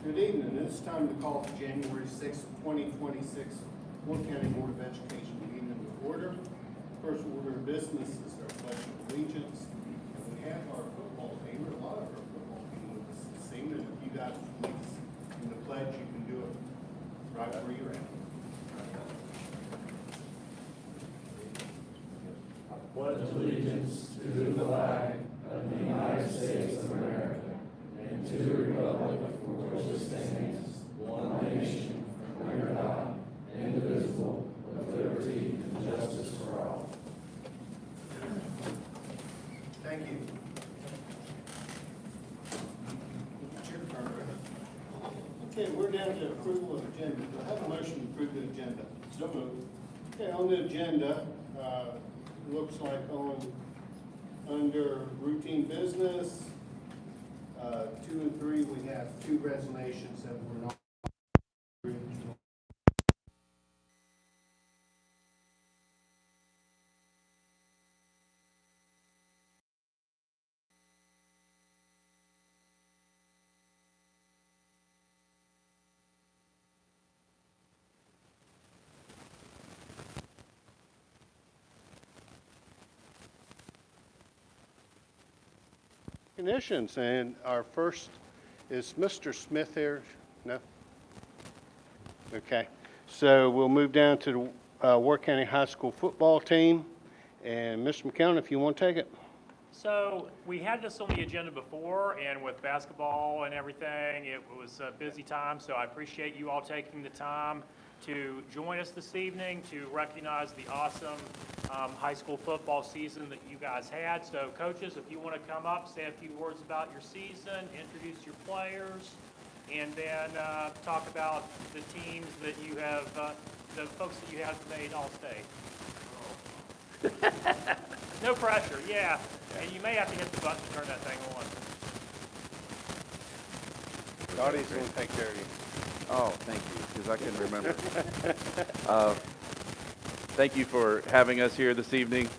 Good evening. It's time to call the January 6th, 2026 Wirt County Board of Education meeting to order. First order of business is our pledge of allegiance. And we have our football team, or a lot of our football team with us this evening. If you guys please, in the pledge, you can do it right where you're at. I pledge allegiance to the flag of the United States of America and to the republic for which it stands, one nation, under God, indivisible, with liberty and justice for all. Thank you. It's your turn, Rick. Okay, we're down to approval of agenda. Do I have a motion to approve the agenda? So moved. Okay, on the agenda, looks like under routine business, 2 and 3, we have 2 resignations that were not. Recognitions, and our first is Mr. Smith here. No? Okay. So we'll move down to the Wirt County High School football team. And Mr. McCown, if you want to take it. So we had this on the agenda before, and with basketball and everything, it was a busy time. So I appreciate you all taking the time to join us this evening to recognize the awesome high school football season that you guys had. So coaches, if you want to come up, say a few words about your season, introduce your players, and then talk about the teams that you have, the folks that you have made All-State. No pressure, yeah. And you may have to hit the button to turn that thing on. Dottie's going to take care of you. Oh, thank you, because I couldn't remember. Thank you for having us here this evening.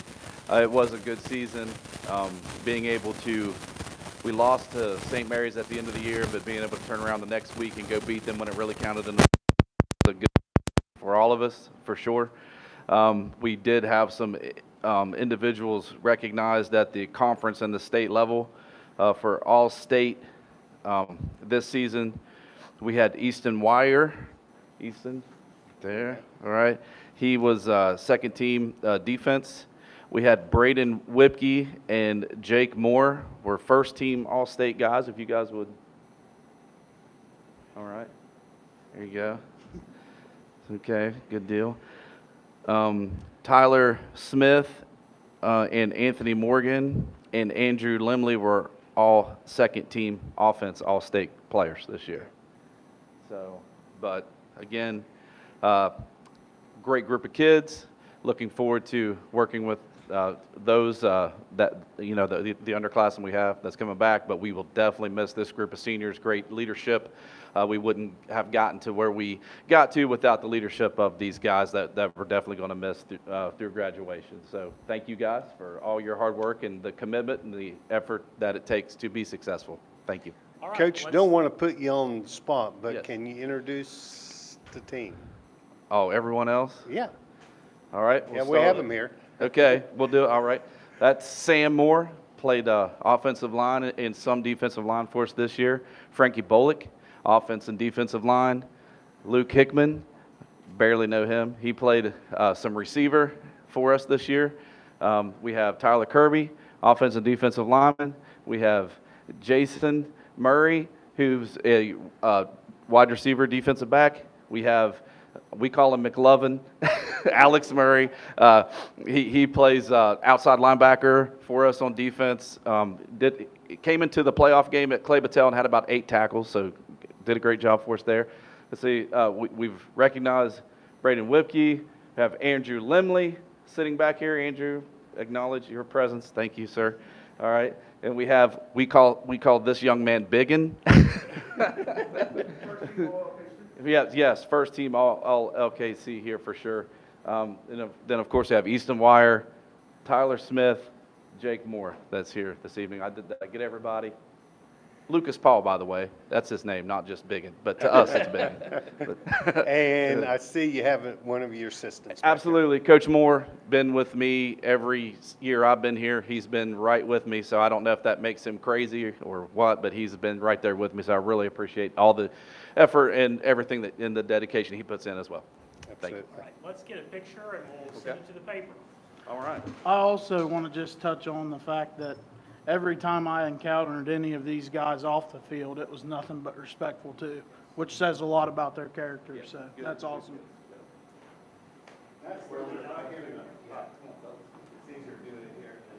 It was a good season. Being able to, we lost to St. Mary's at the end of the year, but being able to turn around the next week and go beat them when it really counted was a good for all of us, for sure. We did have some individuals recognized at the conference and the state level for all state this season. We had Easton Wire. Easton, there, all right. He was second team defense. We had Braden Whipke and Jake Moore were first team all-state guys, if you guys would. All right, there you go. Okay, good deal. Tyler Smith and Anthony Morgan and Andrew Limley were all second team offense all-state players this year. So, but again, great group of kids. Looking forward to working with those that, you know, the underclassmen we have that's coming back, but we will definitely miss this group of seniors. Great leadership. We wouldn't have gotten to where we got to without the leadership of these guys that we're definitely going to miss through graduation. So thank you guys for all your hard work and the commitment and the effort that it takes to be successful. Thank you. All right, Coach, don't want to put you on the spot, but Yes. can you introduce the team? Oh, everyone else? Yeah. All right. Yeah, we have them here. Okay, we'll do it. All right. That's Sam Moore, played offensive line and some defensive line for us this year. Frankie Bolick, offense and defensive line. Luke Hickman, barely know him. He played some receiver for us this year. We have Tyler Kirby, offensive and defensive lineman. We have Jason Murray, who's a wide receiver, defensive back. We call him McLovin, Alex Murray. He plays outside linebacker for us on defense. Came into the playoff game at Clay Battelle and had about 8 tackles, so did a great job for us there. Let's see, we've recognized Braden Whipke. We have Andrew Limley sitting back here. Andrew, acknowledge your presence. Thank you, sir. All right, and we call this young man Biggin. Yes, first team all LKC here for sure. And then of course we have Easton Wire, Tyler Smith, Jake Moore that's here this evening. Did I get everybody? Lucas Paul, by the way. That's his name, not just Biggin, but to us, it's Biggin. But- And I see you have one of your assistants. back there. Absolutely. Coach Moore, been with me every year I've been here. He's been right with me, so I don't know if that makes him crazy or what, but he's been right there with me, so I really appreciate all the effort and everything that, and the dedication he puts in as well. Thank you. Absolutely. All right, let's get a picture and we'll send it to the paper. All right. I also want to just touch on the fact that every time I encountered any of these guys off the field, it was nothing but respectful too, which says a lot about their character, so that's awesome. That's where we're not here tonight. It's easier doing it here than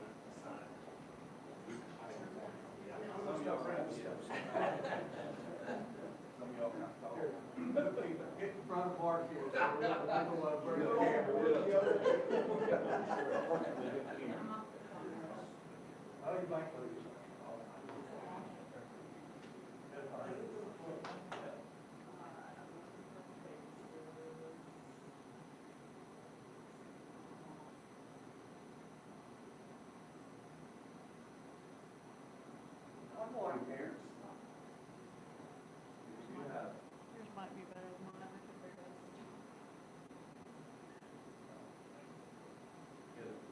Yours might be better than mine. I could barely.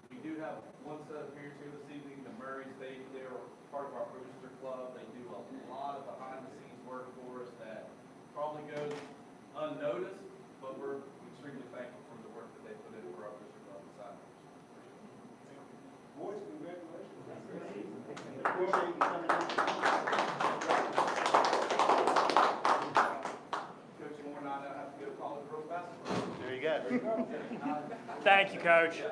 We do have one set of parents here this evening, the Murrays. They're part of our Booster Club. They do a lot of behind-the-scenes work for us that probably goes unnoticed, but we're extremely thankful for the work that they put in for our Booster Club inside. Boys, congratulations. Appreciate you coming in. Coach Moore and I now have to go college girls basketball. There you go. Thank you, Coach.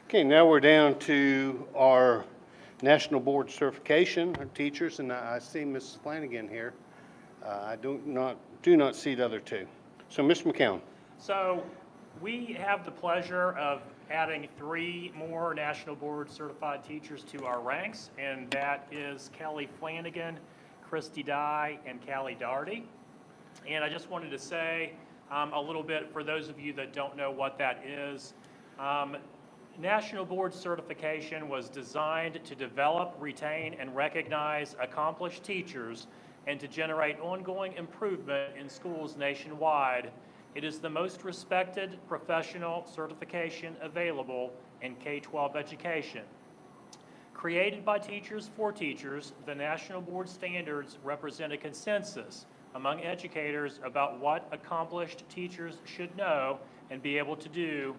Okay, now we're down to our National Board Certification, our teachers, and I see Mrs. Flanagan here. I do not see the other two. So, Mr. McCown. So we have the pleasure of adding 3 more National Board Certified teachers to our ranks, and that is Kelly Flanagan, Christy Dye, and Callie Daugherty. And I just wanted to say a little bit for those of you that don't know what that is. National Board Certification was designed to develop, retain, and recognize accomplished teachers and to generate ongoing improvement in schools nationwide. It is the most respected professional certification available in K-12 education. Created by teachers for teachers, the National Board standards represent a consensus among educators about what accomplished teachers should know and be able to do.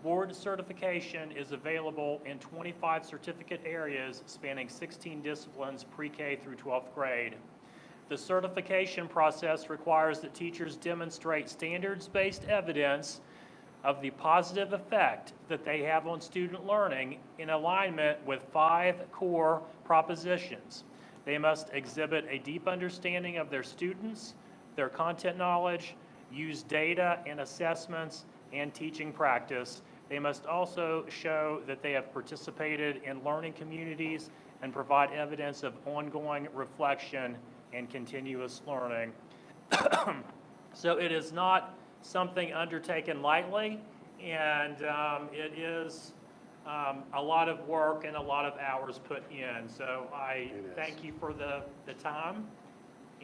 Board certification is available in 25 certificate areas spanning 16 disciplines pre-K through 12th grade. The certification process requires that teachers demonstrate standards-based evidence of the positive effect that they have on student learning in alignment with 5 core propositions. They must exhibit a deep understanding of their students, their content knowledge, use data and assessments, and teaching practice. They must also show that they have participated in learning communities and provide evidence of ongoing reflection and continuous learning. So it is not something undertaken lightly, and it is a lot of work and a lot of hours put in. So I thank you for the time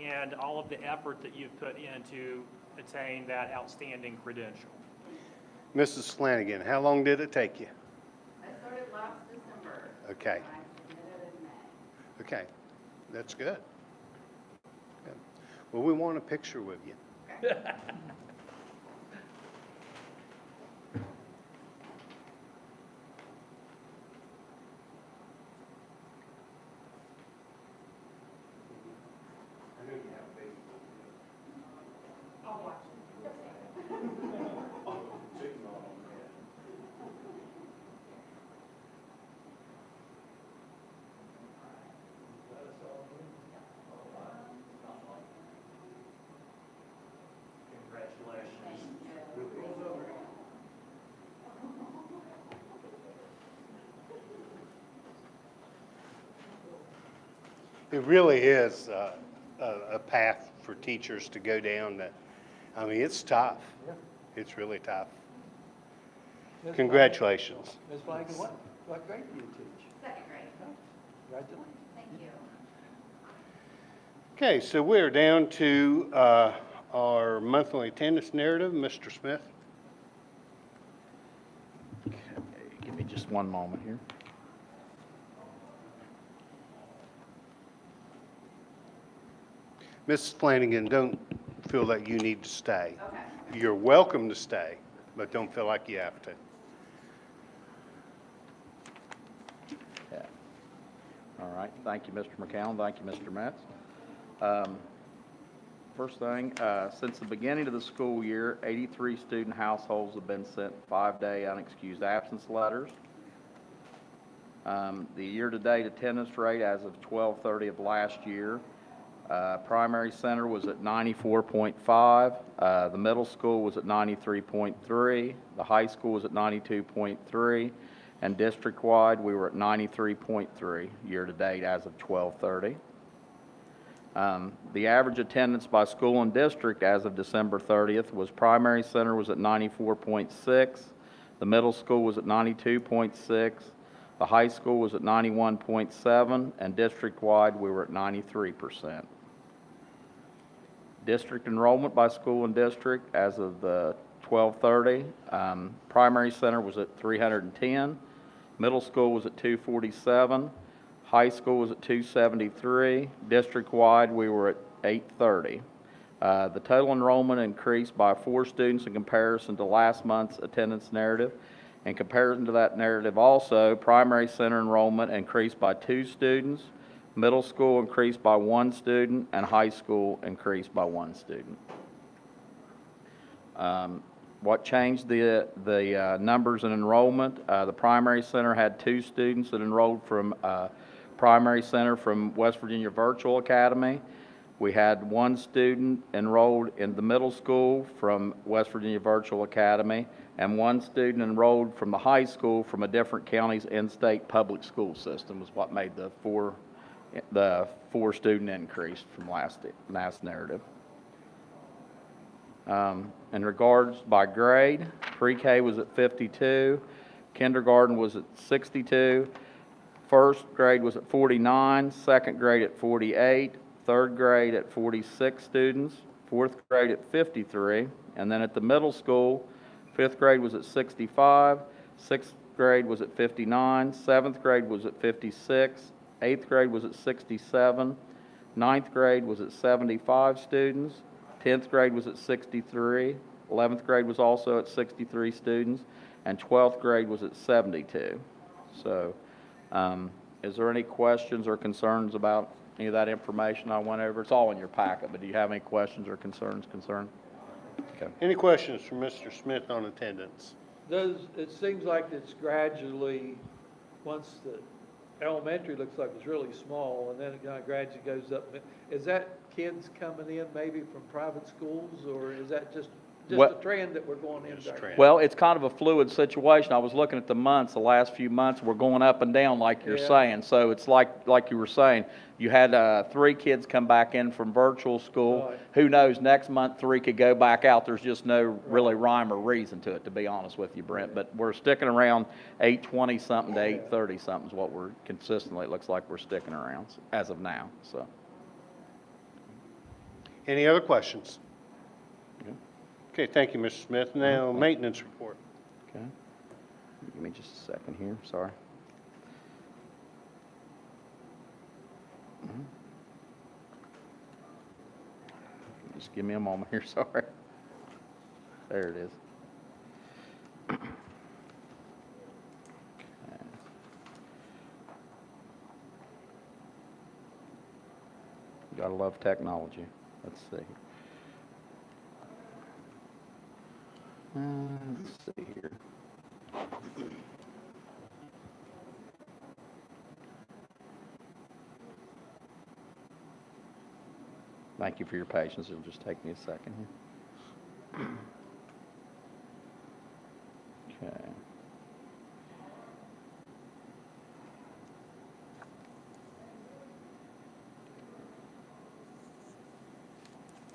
and all of the effort that you've put in to attain that outstanding credential. Mrs. Flanagan, how long did it take you? I started last December. Okay, I submitted in May. okay, that's good. Good. Well, we want a picture with you. I'll watch it. It really is a path for teachers to go down to, I mean, it's tough. It's really tough. Ms. Congratulations. Ms. Flanagan, what grade do you teach? Second grade. Congratulations. Thank you. Okay, so we're down to our monthly attendance narrative. Mr. Smith? Okay, give me just one moment here. Mrs. Flanagan, don't feel that you need to stay. Okay. You're welcome to stay, but don't feel like you have to. Yeah. All right, thank you, Mr. McCown, thank you, Mr. Metz. First thing, since the beginning of the school year, 83 student households have been sent 5-day unexcused absence letters. The year-to-date attendance rate as of 12/30 of last year, primary center was at 94.5, the middle school was at 93.3, the high school was at 92.3, and district-wide, we were at 93.3 year-to-date as of 12/30. The average attendance by school and district as of December 30th was primary center was at 94.6, the middle school was at 92.6, the high school was at 91.7, and district-wide, we were at 93%. District enrollment by school and district as of the 12/30, primary center was at 310, middle school was at 247, high school was at 273, district-wide we were at 830. The total enrollment increased by 4 students in comparison to last month's attendance narrative. In comparison to that narrative also, primary center enrollment increased by 2 students, middle school increased by 1 student, and high school increased by 1 student. What changed the numbers in enrollment? The primary center had 2 students that enrolled from primary center from West Virginia Virtual Academy. We had 1 student enrolled in the middle school from West Virginia Virtual Academy, and 1 student enrolled from the high school from a different county's in-state public school system was what made the 4 student increase from last narrative. In regards by grade, pre-K was at 52, kindergarten was at 62, first grade was at 49, second grade at 48, third grade at 46 students, fourth grade at 53, and then at the middle school, 5th grade was at 65, 6th grade was at 59, 7th grade was at 56, 8th grade was at 67, 9th grade was at 75 students, 10th grade was at 63, 11th grade was also at 63 students, and 12th grade was at 72. So, is there any questions or concerns about any of that information I went over? It's all in your packet, but do you have any questions or concerns? Okay. Any questions for Mr. Smith on attendance? It seems like it's gradually, once the elementary looks like it's really small, and then it kind of gradually goes up. Is that kids coming in maybe from private schools, or is that just Well- a trend that we're going in? Just a trend. Well, it's kind of a fluid situation. I was looking at the months, the last few months, we're going up and down like you're Yeah. saying. So it's like you were saying, you had 3 kids come back in from virtual school. Right. Who knows, next month 3 could go back out. There's just no really rhyme or reason to it, to be honest with you, Brent. But we're sticking around 820 something to 830 something is what we're consistently, it looks like we're sticking around as of now, so. Any other questions? Okay, thank you, Mr. Smith. Now, maintenance report. Okay. Give me just a second here, sorry. Just give me a moment here, sorry. There it is. Okay. Gotta love technology. Let's see. Let's see here. Thank you for your patience. It'll just take me a second here. Okay.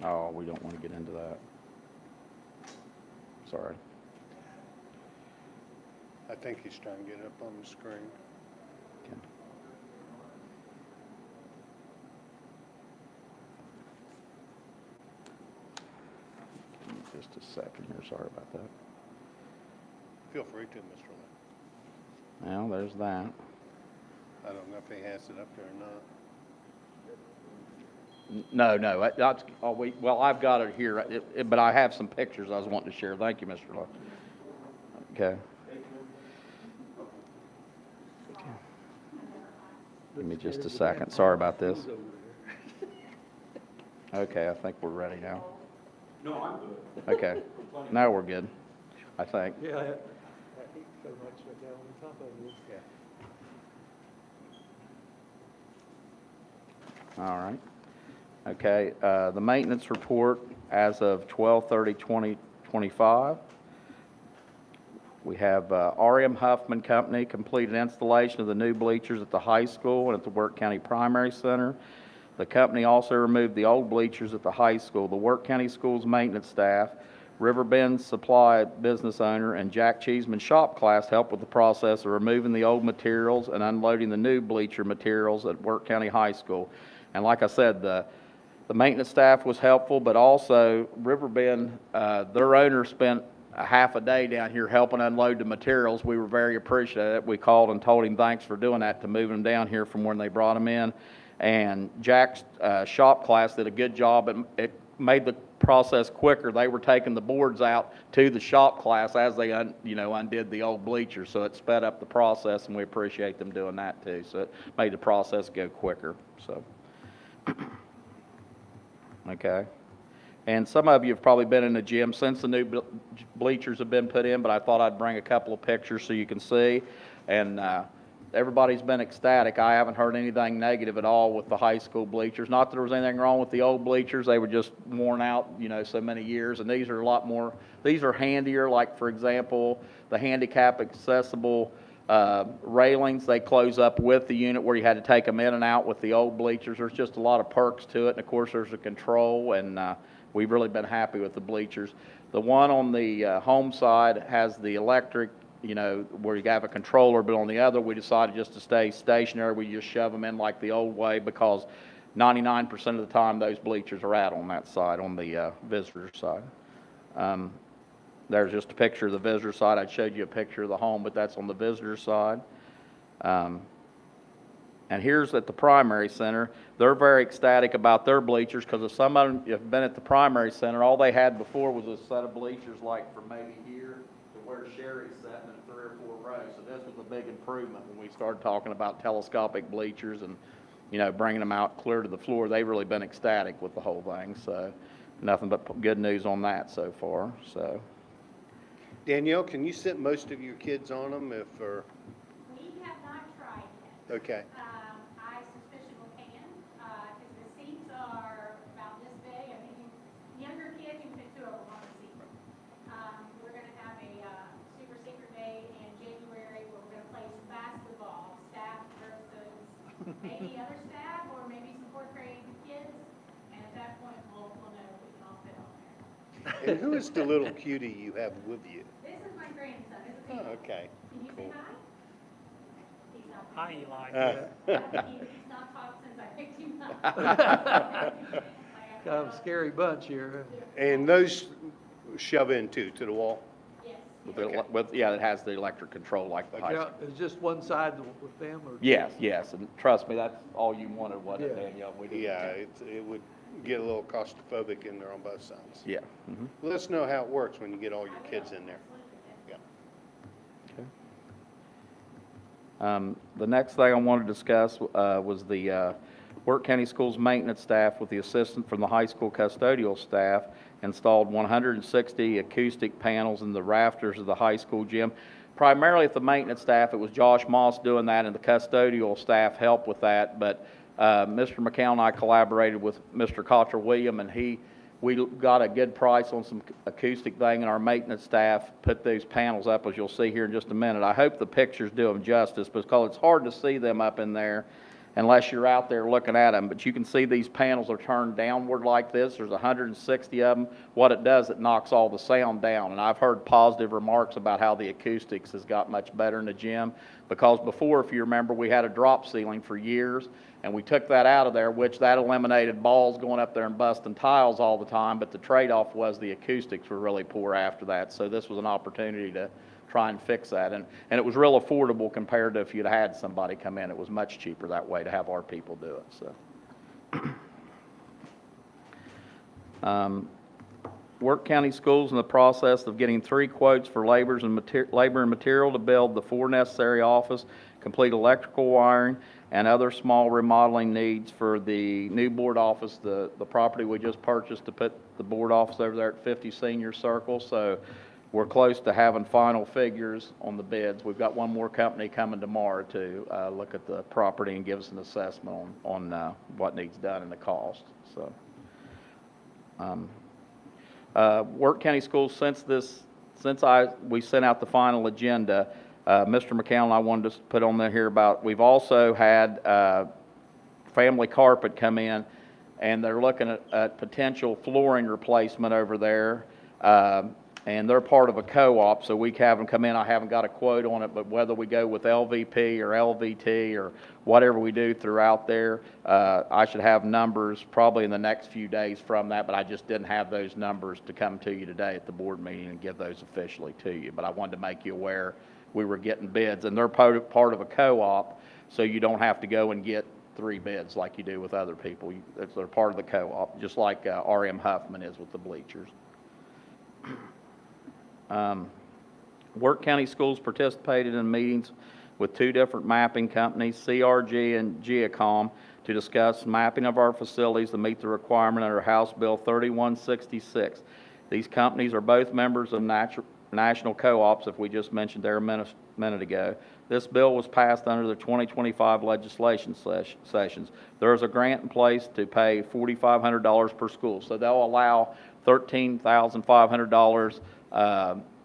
Oh, we don't want to get into that. Sorry. I think he's trying to get it up on the screen. Okay. Give me just a second here, sorry about that. Feel free to, Mr. Lynn. Well, there's that. I don't know if he has it up there or not. No, that's, oh, well, I've got it here, but I have some pictures I was wanting to share. Thank you, Mr. Lowe. Okay. Give me just a second. Sorry about this. Okay, I think we're ready now. No, I'm good. Okay. Now we're good, I think. Yeah, I hate so much right down on top of this. Yeah. All right. Okay, the maintenance report as of 12/30/2025. We have R.M. Huffman Company completed installation of the new bleachers at the high school and at the Wirt County Primary Center. The company also removed the old bleachers at the high school. The Wirt County Schools maintenance staff, Riverbend Supply business owner, and Jack Cheeseman shop class helped with the process of removing the old materials and unloading the new bleacher materials at Wirt County High School. And like I said, the maintenance staff was helpful, but also Riverbend, their owner spent a half a day down here helping unload the materials. We were very appreciative. We called and told him thanks for doing that, to move them down here from when they brought them in. And Jack's shop class did a good job. It made the process quicker. They were taking the boards out to the shop class as they undid the old bleachers, so it sped up the process, and we appreciate them doing that too. So it made the process go quicker. So. Okay. And some of you have probably been in the gym since the new bleachers have been put in, but I thought I'd bring a couple of pictures so you can see. And everybody's been ecstatic. I haven't heard anything negative at all with the high school bleachers. Not that there was anything wrong with the old bleachers. They were just worn out, so many years. And these are a lot more, these are handier. Like, for example, the handicap accessible railings, they close up with the unit where you had to take them in and out with the old bleachers. There's just a lot of perks to it. And of course, there's a control, and we've really been happy with the bleachers. The one on the home side has the electric, where you have a controller, but on the other, we decided just to stay stationary. We just shove them in like the old way, because 99% of the time those bleachers are out on that side, on the visitor side. There's just a picture of the visitor side. I showed you a picture of the home, but that's on the visitor side. And here's at the primary center. They're very ecstatic about their bleachers, because if some of them have been at the primary center, all they had before was a set of bleachers like from maybe here to where Sherry's sitting in 3 or 4 rows. So this was a big improvement when we started talking about telescopic bleachers and, bringing them out clear to the floor. They've really been ecstatic with the whole thing. So nothing but good news on that so far. So. Danielle, can you sit most of your kids on them or? We have not tried yet. Okay. I suspicion we can, because the seats are about this big. I mean, younger kids, you can fit 2 of them on the seat. We're gonna have a super secret day in January where we're gonna play some basketball, staff versus maybe other staff, or maybe some 4th grade kids. And at that point, we'll know if we can all fit on there. And who is the little cutie you have with you? This is my grandson. This is Oh, okay. Can you say hi? He's not. Hi, Eli. He's not talked since I picked him up. Kind of a scary bunch here. And those shove in too, to the wall? Yes. Yeah, it has the electric control like the high Yeah, school. it's just one side with them, or? Yes, and trust me, that's all you wanted, wasn't it, Yeah. Danielle? We didn't- Yeah, it would get a little claustrophobic in there on both sides. Yeah. Mhm. Let us know how it works when you get all your kids in there. Yeah. The next thing I wanted to discuss was the Wirt County Schools maintenance staff, with the assistance from the high school custodial staff, installed 160 acoustic panels in the rafters of the high school gym. Primarily at the maintenance staff, it was Josh Moss doing that, and the custodial staff helped with that. But Mr. McCown and I collaborated with Mr. Cottrell William, and we got a good price on some acoustic thing, and our maintenance staff put these panels up, as you'll see here in just a minute. I hope the pictures do them justice, because it's hard to see them up in there. unless you're out there looking at them. But you can see these panels are turned downward like this. There's 160 of them. What it does, it knocks all the sound down. And I've heard positive remarks about how the acoustics has got much better in the gym. Because before, if you remember, we had a drop ceiling for years, and we took that out of there, which that eliminated balls going up there and busting tiles all the time. But the trade-off was the acoustics were really poor after that. So this was an opportunity to try and fix that. And it was real affordable compared to if you'd had somebody come in. It was much cheaper that way to have our people do it. So, Wirt County Schools in the process of getting 3 quotes for labor and material to build the 4 necessary office, complete electrical wiring, and other small remodeling needs for the new board office, the property we just purchased to put the board office over there at 50 Senior Circle. So we're close to having final figures on the bids. We've got one more company coming tomorrow to look at the property and give us an assessment on what needs done and the cost. So, Wirt County Schools, since we sent out the final agenda, Mr. McCown, I wanted to put on there here about, we've also had Family Carpet come in, and they're looking at potential flooring replacement over there. And they're part of a co-op, so we have them come in. I haven't got a quote on it, but whether we go with LVP or LVT or whatever we do throughout there, I should have numbers probably in the next few days from that, but I just didn't have those numbers to come to you today at the board meeting and give those officially to you. But I wanted to make you aware we were getting bids, and they're part of a co-op, so you don't have to go and get 3 bids like you do with other people. They're part of the co-op, just like R.M. Huffman is with the bleachers. Wirt County Schools participated in meetings with 2 different mapping companies, CRG and Geocom, to discuss mapping of our facilities to meet the requirement under House Bill 3166. These companies are both members of national co-ops, if we just mentioned there a minute ago. This bill was passed under the 2025 legislation sessions. There is a grant in place to pay $4,500 per school, so they'll allow $13,500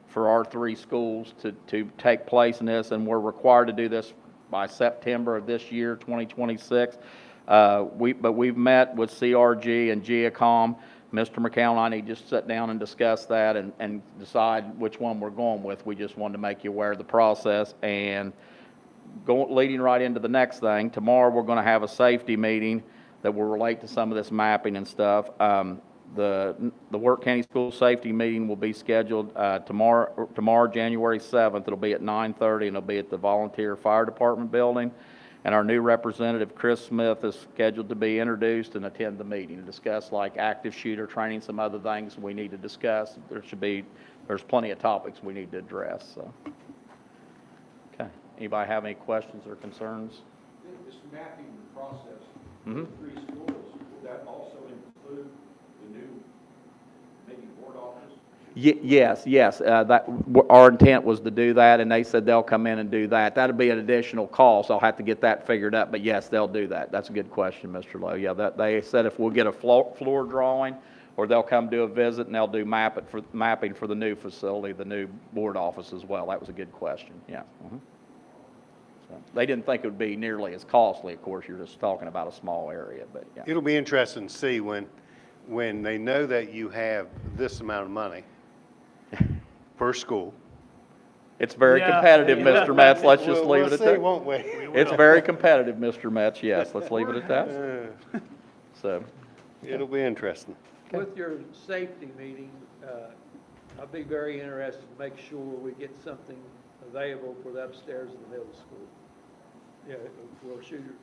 for our 3 schools to take place in this, and we're required to do this by September of this year, 2026. But we've met with CRG and Geocom. Mr. McCown and I need to just sit down and discuss that and decide which one we're going with. We just wanted to make you aware of the process. And leading right into the next thing, tomorrow we're going to have a safety meeting that will relate to some of this mapping and stuff. The Wirt County School Safety meeting will be scheduled tomorrow, January 7th. It'll be at 9:30, and it'll be at the Volunteer Fire Department building. And our new representative, Chris Smith, is scheduled to be introduced and attend the meeting to discuss like active shooter training, some other things we need to discuss. There's plenty of topics we need to address. So, okay. Anybody have any questions or concerns? This mapping process, Mm-hmm. the 3 schools, will that also include the new, maybe board office? Yes. Our intent was to do that, and they said they'll come in and do that. That'll be an additional cost. I'll have to get that figured up, but yes, they'll do that. That's a good question, Mr. Lowe. Yeah, they said if we'll get a floor drawing, or they'll come do a visit and they'll do mapping for the new facility, the new board office as well. That was a good question. Yeah. Mm-hmm. So they didn't think it would be nearly as costly. Of course, you're just talking about a small area, but yeah. It'll be interesting to see when they know that you have this amount of money per school. It's very Yeah. competitive, Mr. Metz. Let's just leave it at We'll see, that. won't we? It's very competitive, Mr. Metz. Yes, let's leave it at that. So, It'll be interesting. With your safety meeting, I'd be very interested to make sure we get something available for the upstairs in the middle school. Yeah, for a shooter,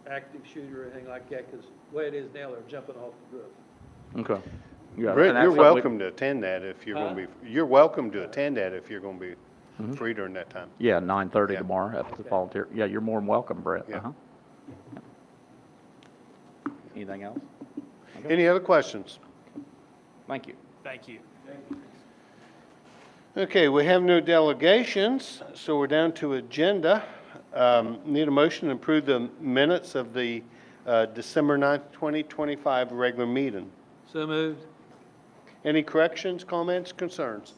active shooter or anything like that, because the way it is now, they're jumping off the roof. okay. Yeah, Brett, and that's you're something welcome to attend that if you're going to be, you're welcome to attend that if you're going to be free during that time. Yeah, 9:30 Yeah. tomorrow at the volunteer. Yeah, you're more than welcome, Brett. Yeah. Uh-huh. Anything else? Any other questions? Thank you. Thank you. Okay, we have no delegations, so we're down to agenda. Need a motion to approve the minutes of the December 9th, 2025 regular meeting. So moved. Any corrections, comments, concerns?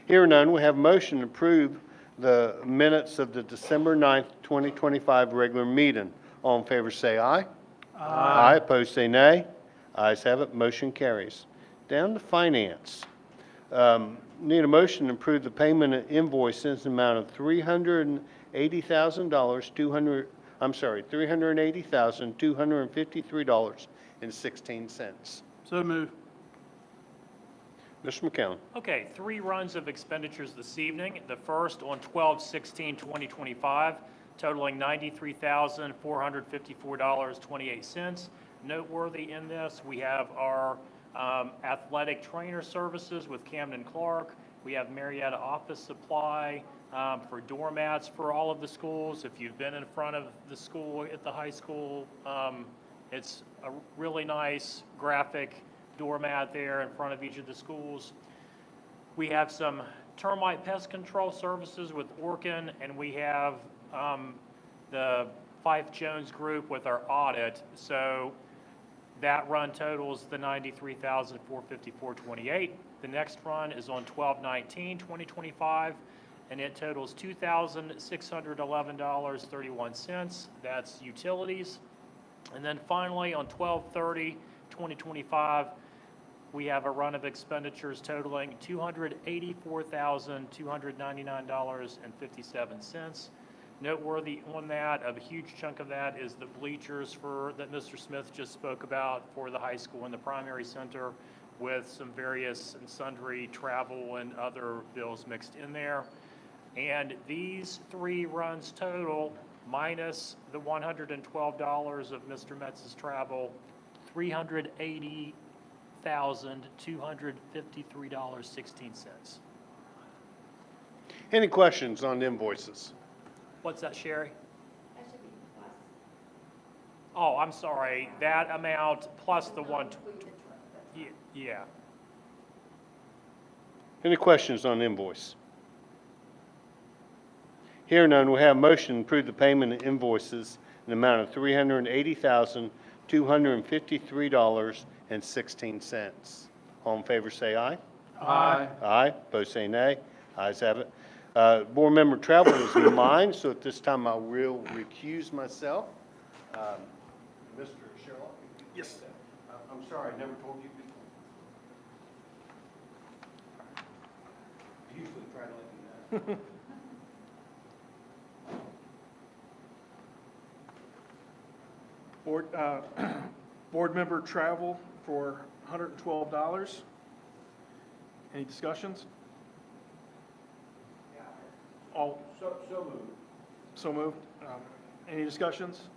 Here none, we have a motion to approve the minutes of the December 9th, 2025 regular meeting. All in favor say aye. Aye. Opposed say nay. Ayes have it, motion carries. Down to finance. Need a motion to approve the payment of invoices in the amount of $380,253.16. So moved. Mr. McCown. Okay, 3 runs of expenditures this evening. The first on 12/16/2025, totaling $93,454.28. Noteworthy in this, we have our athletic trainer services with Camden Clark. We have Marietta office supply for doormats for all of the schools. If you've been in front of the school at the high school, it's a really nice graphic doormat there in front of each of the schools. We have some termite pest control services with Orkin, and we have the Fife Jones Group with our audit. So that run totals the $93,454.28. The next run is on 12/19/2025, and it totals $2,611.31. That's utilities. And then finally, on 12/30/2025, we have a run of expenditures totaling $284,299.57. Noteworthy on that, a huge chunk of that is the bleachers that Mr. Smith just spoke about for the high school and the primary center, with some various and sundry travel and other bills mixed in there. And these 3 runs total, minus the $112 of Mr. Metz's travel, $380,253.16. Any questions on invoices? What's that, Sherry? That should be plus. Oh, I'm sorry, that amount plus the one, Include the truck, that's yeah. Any questions on invoice? Here none, we have a motion to approve the payment of invoices in the amount of $380,253.16. All in favor say aye. Aye. Aye. Opposed say nay. Ayes have it. Board member travel is mine, so at this time I will recuse myself. Mr. Sherlock? Yes. I'm sorry, I never told you before. I usually try to let you know. Board member travel for $112. Any discussions? All, So moved. so moved. Any discussions?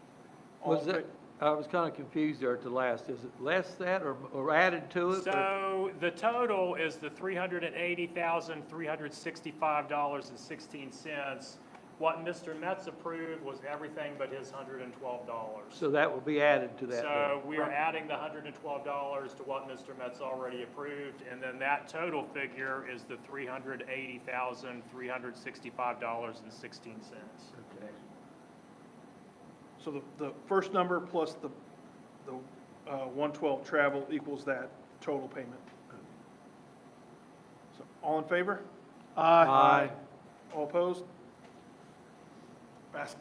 All Was in it, I was kind of confused there at the last. Is it less that or added to it? or- So the total is the $380,365.16. What Mr. Metz approved was everything but his $112. So that will be added to that. So we are adding the $112 to what Mr. Metz already approved, and then that total figure is the $380,365.16. Okay. So the first number plus the 112 travel equals that total payment. So all in favor? Aye. All opposed? Pass.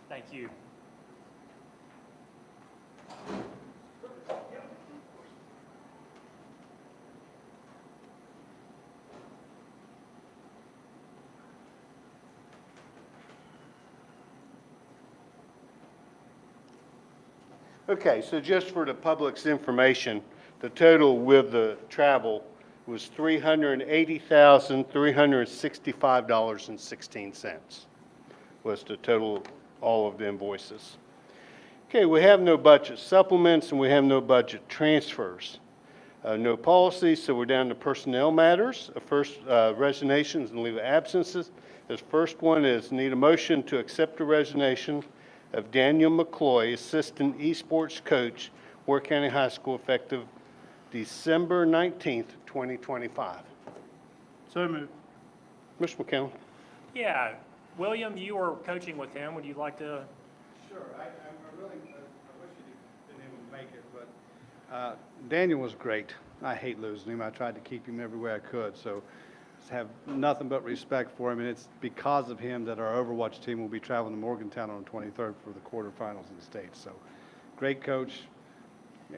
Thank you. Okay, so just for the public's information, the total with the travel was $380,365.16 was the total, all of the invoices. Okay, we have no budget supplements and we have no budget transfers. No policies, so we're down to personnel matters. First, resignations and leave of absences. This first one is need a motion to accept the resignation of Daniel McCloy, Assistant Esports Coach, Wirt County High School, effective December 19th, 2025. So moved. Mr. McCown. Yeah, William, you were coaching with him. Would you like to? Sure. I really, I wish you didn't even make it, but Daniel was great. I hate losing him. I tried to keep him everywhere I could. So have nothing but respect for him, and it's because of him that our Overwatch team will be traveling to Morgantown on the 23rd for the quarterfinals in the state. So, great coach,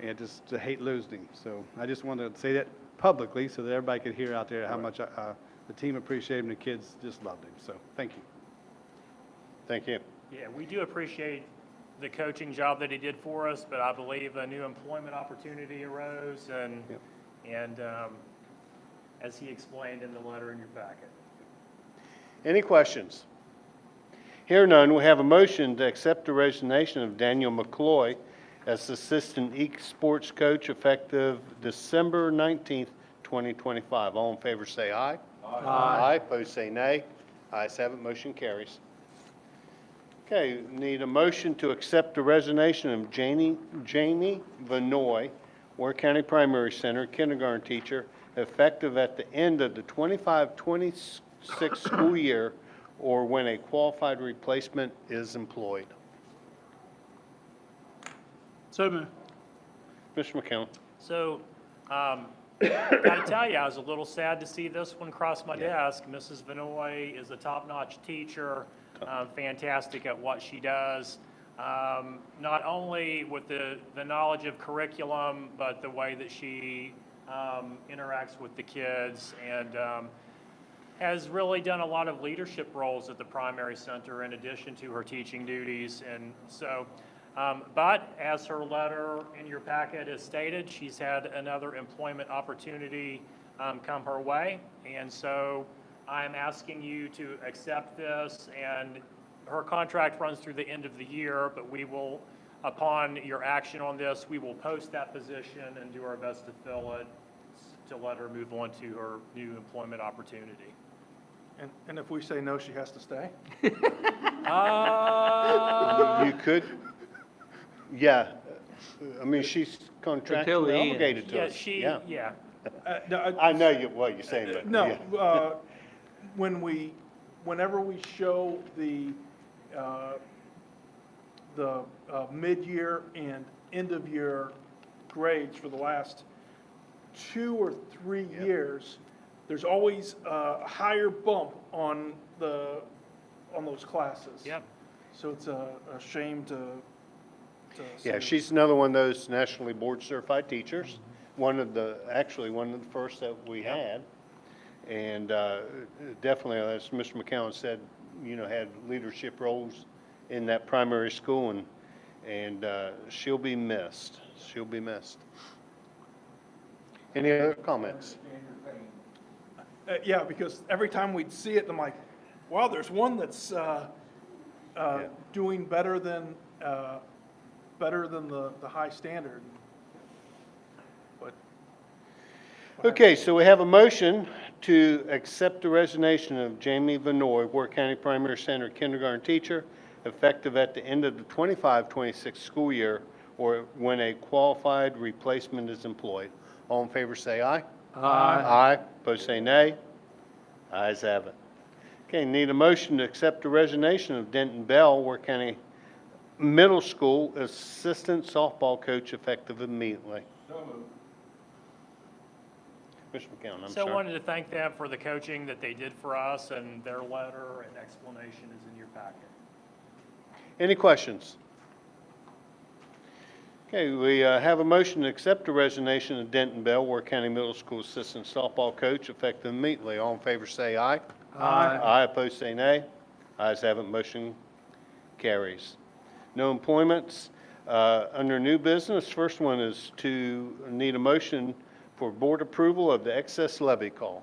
and just to hate losing him. So I just wanted to say that publicly so that everybody could hear out there how much the team appreciated him and the kids just loved him. So, thank you. Thank you. Yeah, we do appreciate the coaching job that he did for us, but I believe a new employment opportunity arose, and as he explained in the letter in your packet. Any questions? Here none, we have a motion to accept the resignation of Daniel McCloy as Assistant Esports Coach effective December 19th, 2025. All in favor say aye. Aye. Aye, opposed say nay. Ayes have it, motion carries. Okay, need a motion to accept the resignation of Jamie Vanoy, Wirt County Primary Center kindergarten teacher, effective at the end of the 25-26 school year or when a qualified replacement is employed. So moved. Mr. McCown. So, gotta tell you, I was a little sad to see this one cross my desk. Mrs. Vanoy is a top-notch teacher, fantastic at what she does. Not only with the knowledge of curriculum, but the way that she interacts with the kids, and has really done a lot of leadership roles at the primary center in addition to her teaching duties. And so, but as her letter in your packet has stated, she's had another employment opportunity come her way. And so I'm asking you to accept this, and her contract runs through the end of the year, but we will, upon your action on this, we will post that position and do our best to fill it, to let her move on to her new employment opportunity. And if we say no, she has to stay? You could, yeah, I mean, she's Until the contractually end. obligated to Yeah, us. yeah. No, I know what you're saying, but. No, yeah. Whenever we show the mid-year and end-of-year grades for the last 2 or 3 years, there's always a higher bump on those classes. Yep. So it's a shame to Yeah, see. she's another one of those nationally board certified teachers, one of the first that we had. And definitely, as Mr. McCown said, had leadership roles in that primary school, and she'll be missed. She'll be missed. Any other comments? Yeah, because every time we'd see it, I'm like, wow, there's one that's doing better than the high standard. But Okay, so we have a motion to accept the resignation of Jamie Vanoy, Wirt County Primary Center kindergarten teacher, effective at the end of the 25-26 school year or when a qualified replacement is employed. All in favor say aye. Aye. Aye, opposed say nay. Ayes have it. Okay, need a motion to accept the resignation of Denton Bell, Wirt County Middle School assistant softball coach, effective immediately. Mr. McCown, I'm So I sorry. wanted to thank them for the coaching that they did for us, and their letter and explanation is in your packet. Any questions? Okay, we have a motion to accept the resignation of Denton Bell, Wirt County Middle School assistant softball coach, effective immediately. All in favor say aye. Aye. Aye, opposed say nay. Ayes have it, motion carries. No employments. Under new business, first one is to need a motion for board approval of the excess levy call.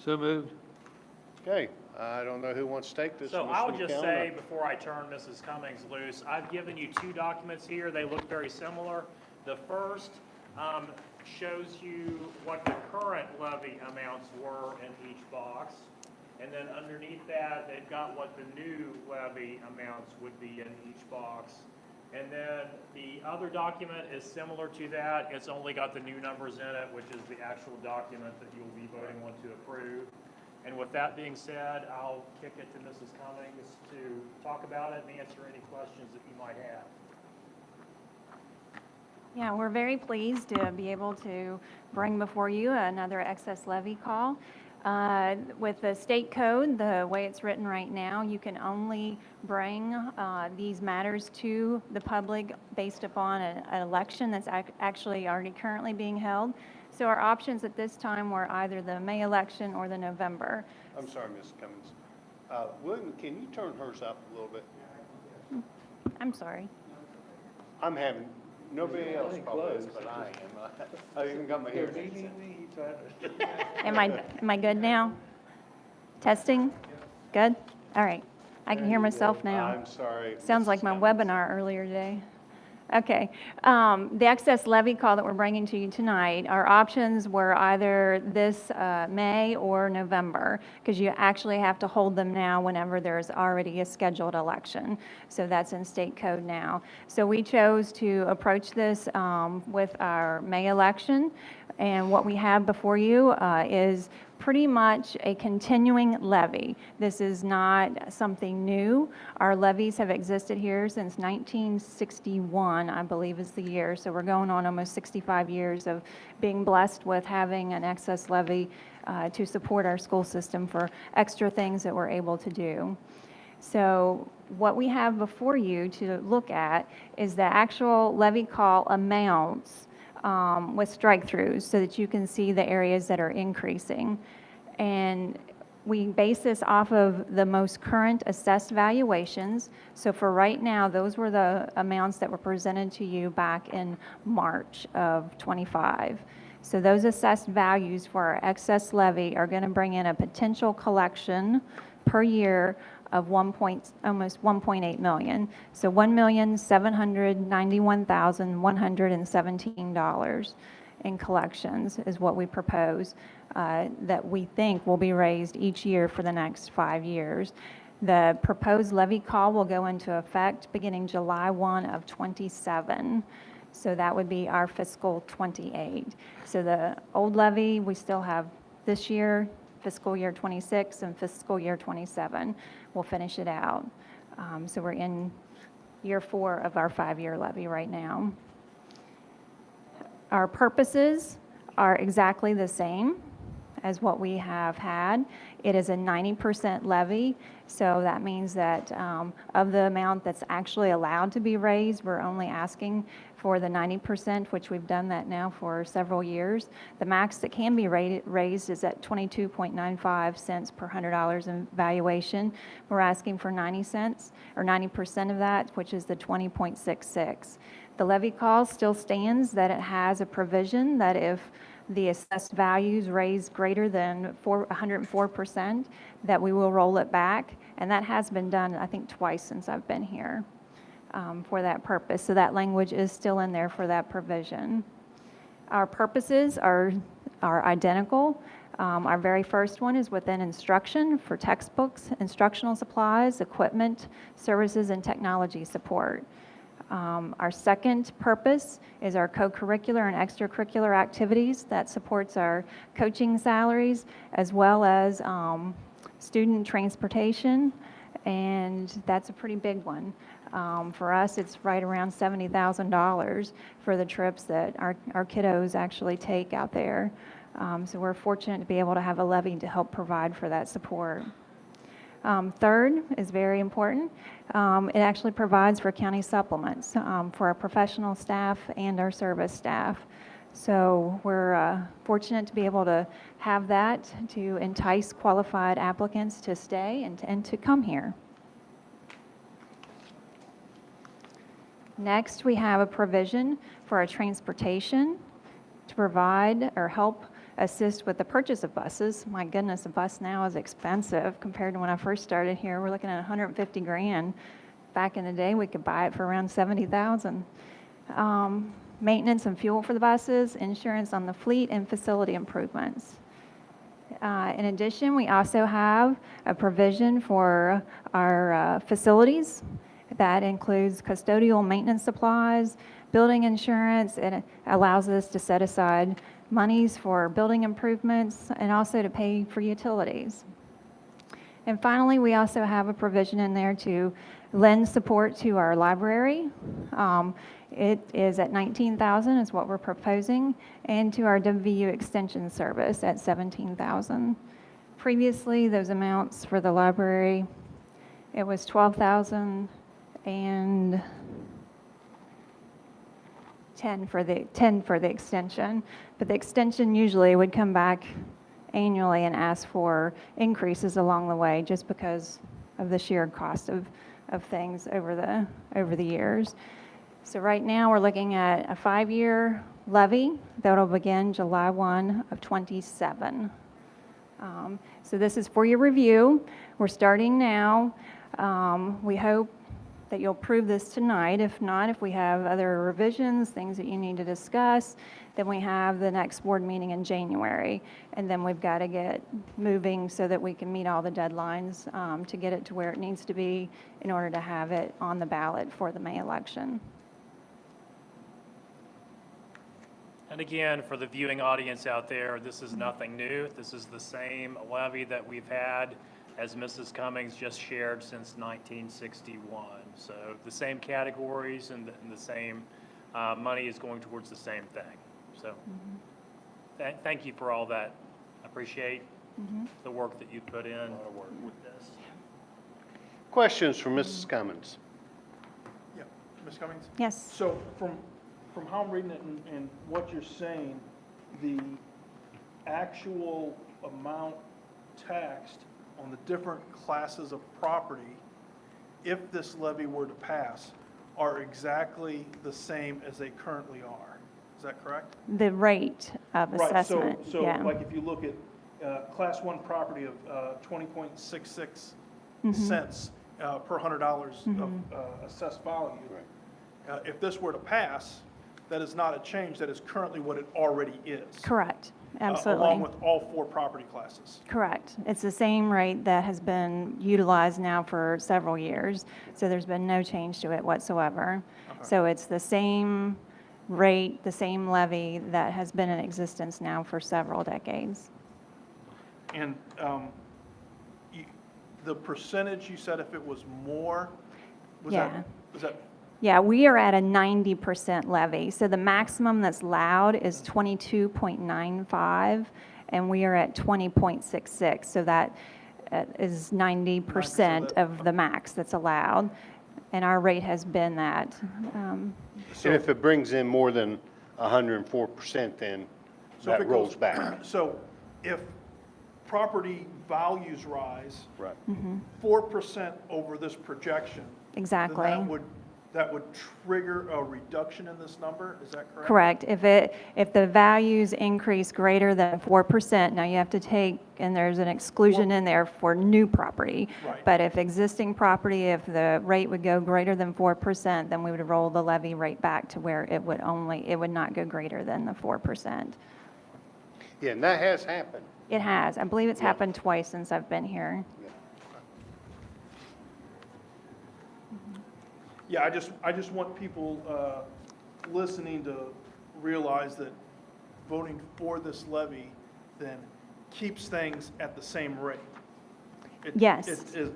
So moved. Okay, I don't know who wants to take this. So Mr. I'll just McCown? say, before I turn Mrs. Cummings loose, I've given you 2 documents here. They look very similar. The first shows you what the current levy amounts were in each box. And then underneath that, they've got what the new levy amounts would be in each box. And then the other document is similar to that. It's only got the new numbers in it, which is the actual document that you'll be voting on to approve. And with that being said, I'll kick it to Mrs. Cummings to talk about it and answer any questions that you might have. Yeah, we're very pleased to be able to bring before you another excess levy call. With the state code, the way it's written right now, you can only bring these matters to the public based upon an election that's actually already currently being held. So our options at this time were either the May election or the November. I'm sorry, Ms. Cummings. William, can you turn hers up a little bit? I'm sorry. I'm having, nobody else probably is, but I am. I even got my hair. Am I good now? Testing? Good? All right. I can hear myself now. I'm sorry. Sounds like my webinar earlier today. Okay. The excess levy call that we're bringing to you tonight, our options were either this May or November, because you actually have to hold them now whenever there's already a scheduled election. So that's in state code now. So we chose to approach this with our May election. And what we have before you is pretty much a continuing levy. This is not something new. Our levies have existed here since 1961, I believe is the year. So we're going on almost 65 years of being blessed with having an excess levy to support our school system for extra things that we're able to do. So what we have before you to look at is the actual levy call amounts with strike-throughs so that you can see the areas that are increasing. And we base this off of the most current assessed valuations. So for right now, those were the amounts that were presented to you back in March of 25. So those assessed values for our excess levy are going to bring in a potential collection per year of almost 1.8 million. So $1,791,117 in collections is what we propose that we think will be raised each year for the next 5 years. The proposed levy call will go into effect beginning July 1 of 27. So that would be our fiscal 28. So the old levy, we still have this year, fiscal year 26 and fiscal year 27. We'll finish it out. So we're in year 4 of our 5-year levy right now. Our purposes are exactly the same as what we have had. It is a 90% levy, so that means that of the amount that's actually allowed to be raised, we're only asking for the 90%, which we've done that now for several years. The max that can be raised is at 22.95 cents per $100 in valuation. We're asking for 90 cents, or 90% of that, which is the 20.66. The levy call still stands that it has a provision that if the assessed values raise greater than 104%, that we will roll it back. And that has been done, I think, twice since I've been here for that purpose. So that language is still in there for that provision. Our purposes are identical. Our very first one is within instruction for textbooks, instructional supplies, equipment, services, and technology support. Our second purpose is our co-curricular and extracurricular activities that supports our coaching salaries as well as student transportation, and that's a pretty big one. For us, it's right around $70,000 for the trips that our kiddos actually take out there. So we're fortunate to be able to have a levy to help provide for that support. Third is very important. It actually provides for county supplements for our professional staff and our service staff. So we're fortunate to be able to have that to entice qualified applicants to stay and to come here. Next, we have a provision for our transportation to provide or help assist with the purchase of buses. My goodness, a bus now is expensive compared to when I first started here. We're looking at $150,000. Back in the day, we could buy it for around $70,000. Maintenance and fuel for the buses, insurance on the fleet, and facility improvements. In addition, we also have a provision for our facilities. That includes custodial maintenance supplies, building insurance, and it allows us to set aside monies for building improvements and also to pay for utilities. And finally, we also have a provision in there to lend support to our library. It is at $19,000 is what we're proposing, and to our WVU extension service at $17,000. Previously, those amounts for the library, it was 12,000 and 10 for the extension. But the extension usually would come back annually and ask for increases along the way just because of the sheer cost of things over the years. So right now, we're looking at a 5-year levy that'll begin July 1 of '27. So this is for your review. We're starting now. We hope that you'll approve this tonight. If not, if we have other revisions, things that you need to discuss, then we have the next board meeting in January. And then we've got to get moving so that we can meet all the deadlines to get it to where it needs to be in order to have it on the ballot for the May election. And again, for the viewing audience out there, this is nothing new. This is the same levy that we've had, as Mrs. Cummings just shared, since 1961. So the same categories and the same money is going towards the same thing. So thank you for all that. I appreciate the work that you've put in with this. Questions from Mrs. Cummins? Yeah, Ms. Cummings? Yes. So from how I'm reading it and what you're saying, the actual amount taxed on the different classes of property, if this levy were to pass, are exactly the same as they currently are. Is that correct? The rate of assessment, Right, so yeah. like if you look at Class 1 property of 20.66 cents per $100 of assessed value, if this were to pass, that is not a change, that is currently what it already is. Correct, absolutely. Along with all 4 property classes. Correct. It's the same rate that has been utilized now for several years, so there's been no change to it whatsoever. So it's the same rate, the same levy that has been in existence now for several decades. And the percentage, you said if it was more, was that? Yeah, we are at a 90% levy. So the maximum that's allowed is 22.95, and we are at 20.66. So that is 90% of the max that's allowed, and our rate has been that. And if it brings in more than 104%, then So if that it rolls goes- back. So if property values rise Right. 4% over this projection, Exactly. then that would trigger a reduction in this number, is that correct? Correct. If the values increase greater than 4%, now you have to take, and there's an exclusion in there for new property. Right. But if existing property, if the rate would go greater than 4%, then we would roll the levy rate back to where it would not go greater than the 4%. Yeah, and that has happened. It has. I believe it's happened twice since I've been here. Yeah, I just want people listening to realize that voting for this levy then keeps things at the same rate. Yes. Okay.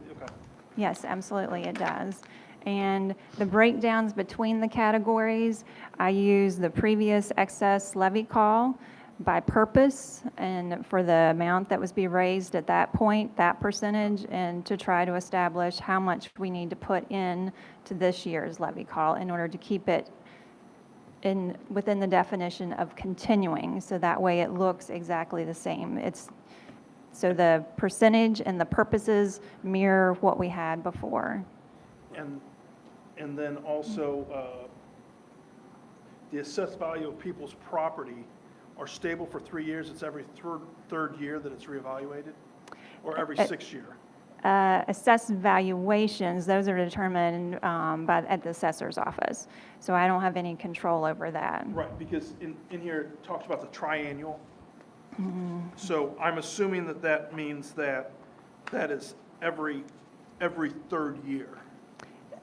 Yes, absolutely, it does. And the breakdowns between the categories, I use the previous excess levy call by purpose and for the amount that was be raised at that point, that percentage, and to try to establish how much we need to put in to this year's levy call in order to keep it within the definition of continuing, so that way it looks exactly the same. So the percentage and the purposes mirror what we had before. And then also, the assessed value of people's property are stable for 3 years. It's every third year that it's reevaluated, or every 6th year? Assessed valuations, those are determined at the assessor's office. So I don't have any control over that. Right, because in here it talks about the triennial. So I'm assuming that means that is every third year.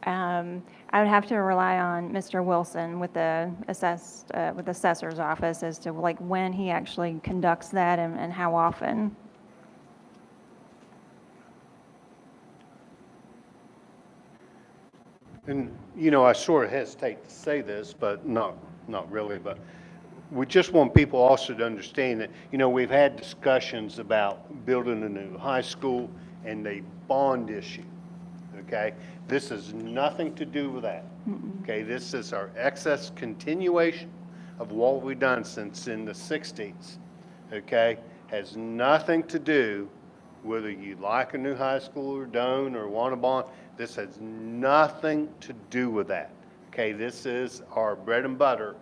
I would have to rely on Mr. Wilson with the assessor's office as to like when he actually conducts that and how often. And, you know, I sort of hesitate to say this, but not really, but we just want people also to understand that, we've had discussions about building a new high school and a bond issue, okay? This has nothing to do with that, okay? This is our excess continuation of what we've done since in the 60s, okay? Has nothing to do whether you like a new high school or don't or want a bond. This has nothing to do with that, okay? This is our bread and butter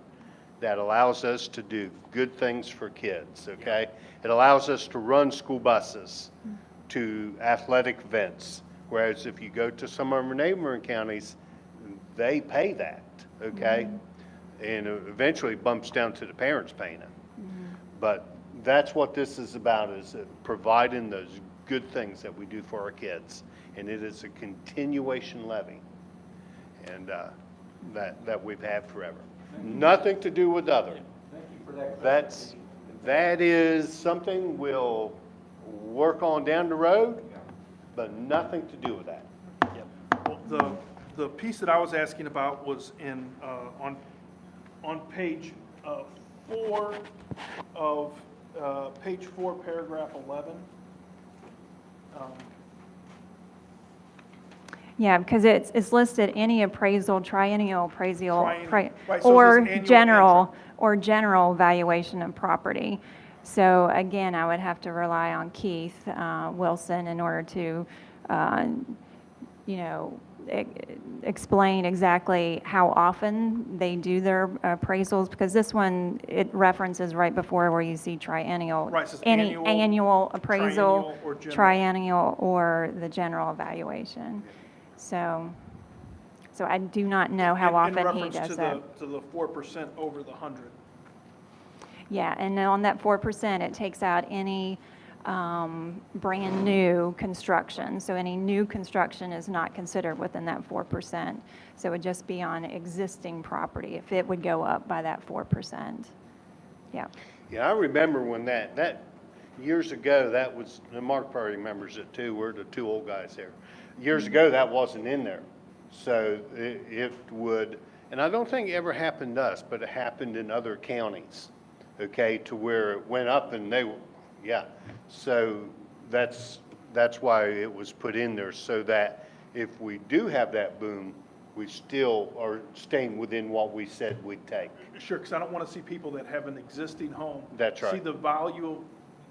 that allows us to do good things for kids, okay? It allows us to run school buses to athletic events, whereas if you go to some of our neighboring counties, they pay that, okay? And eventually bumps down to the parents paying it. But that's what this is about, is providing those good things that we do for our kids. And it is a continuation levy, and that we've had forever. Nothing to do with other. Thank you for that. That is something we'll work on down the road, but nothing to do with that. Well, the piece that I was asking about was in, on page 4 of, page 4, paragraph 11. Yeah, because it's listed any appraisal, triennial appraisal, Right, so it says or annual general valuation of property. So again, I would have to rely on Keith Wilson in order to, explain exactly how often they do their appraisals, because this one, it references right before where you see triennial. Right, it says Any annual appraisal, triennial, or general. triennial, or the general evaluation. So I do not know how often he does that. In reference to the 4% over the 100. Yeah, and on that 4%, it takes out any brand new construction. So any new construction is not considered within that 4%. So it would just be on existing property if it would go up by that 4%. Yeah. Yeah, I remember when that years ago, that was, and Mark probably remembers it too, we're the two old guys here. Years ago, that wasn't in there. So it would, and I don't think it ever happened to us, but it happened in other counties, okay, to where it went up and they, yeah. So that's why it was put in there, so that if we do have that boom, we still are staying within what we said we'd take. Sure, because I don't want to see people that have an existing home. That's right. See the value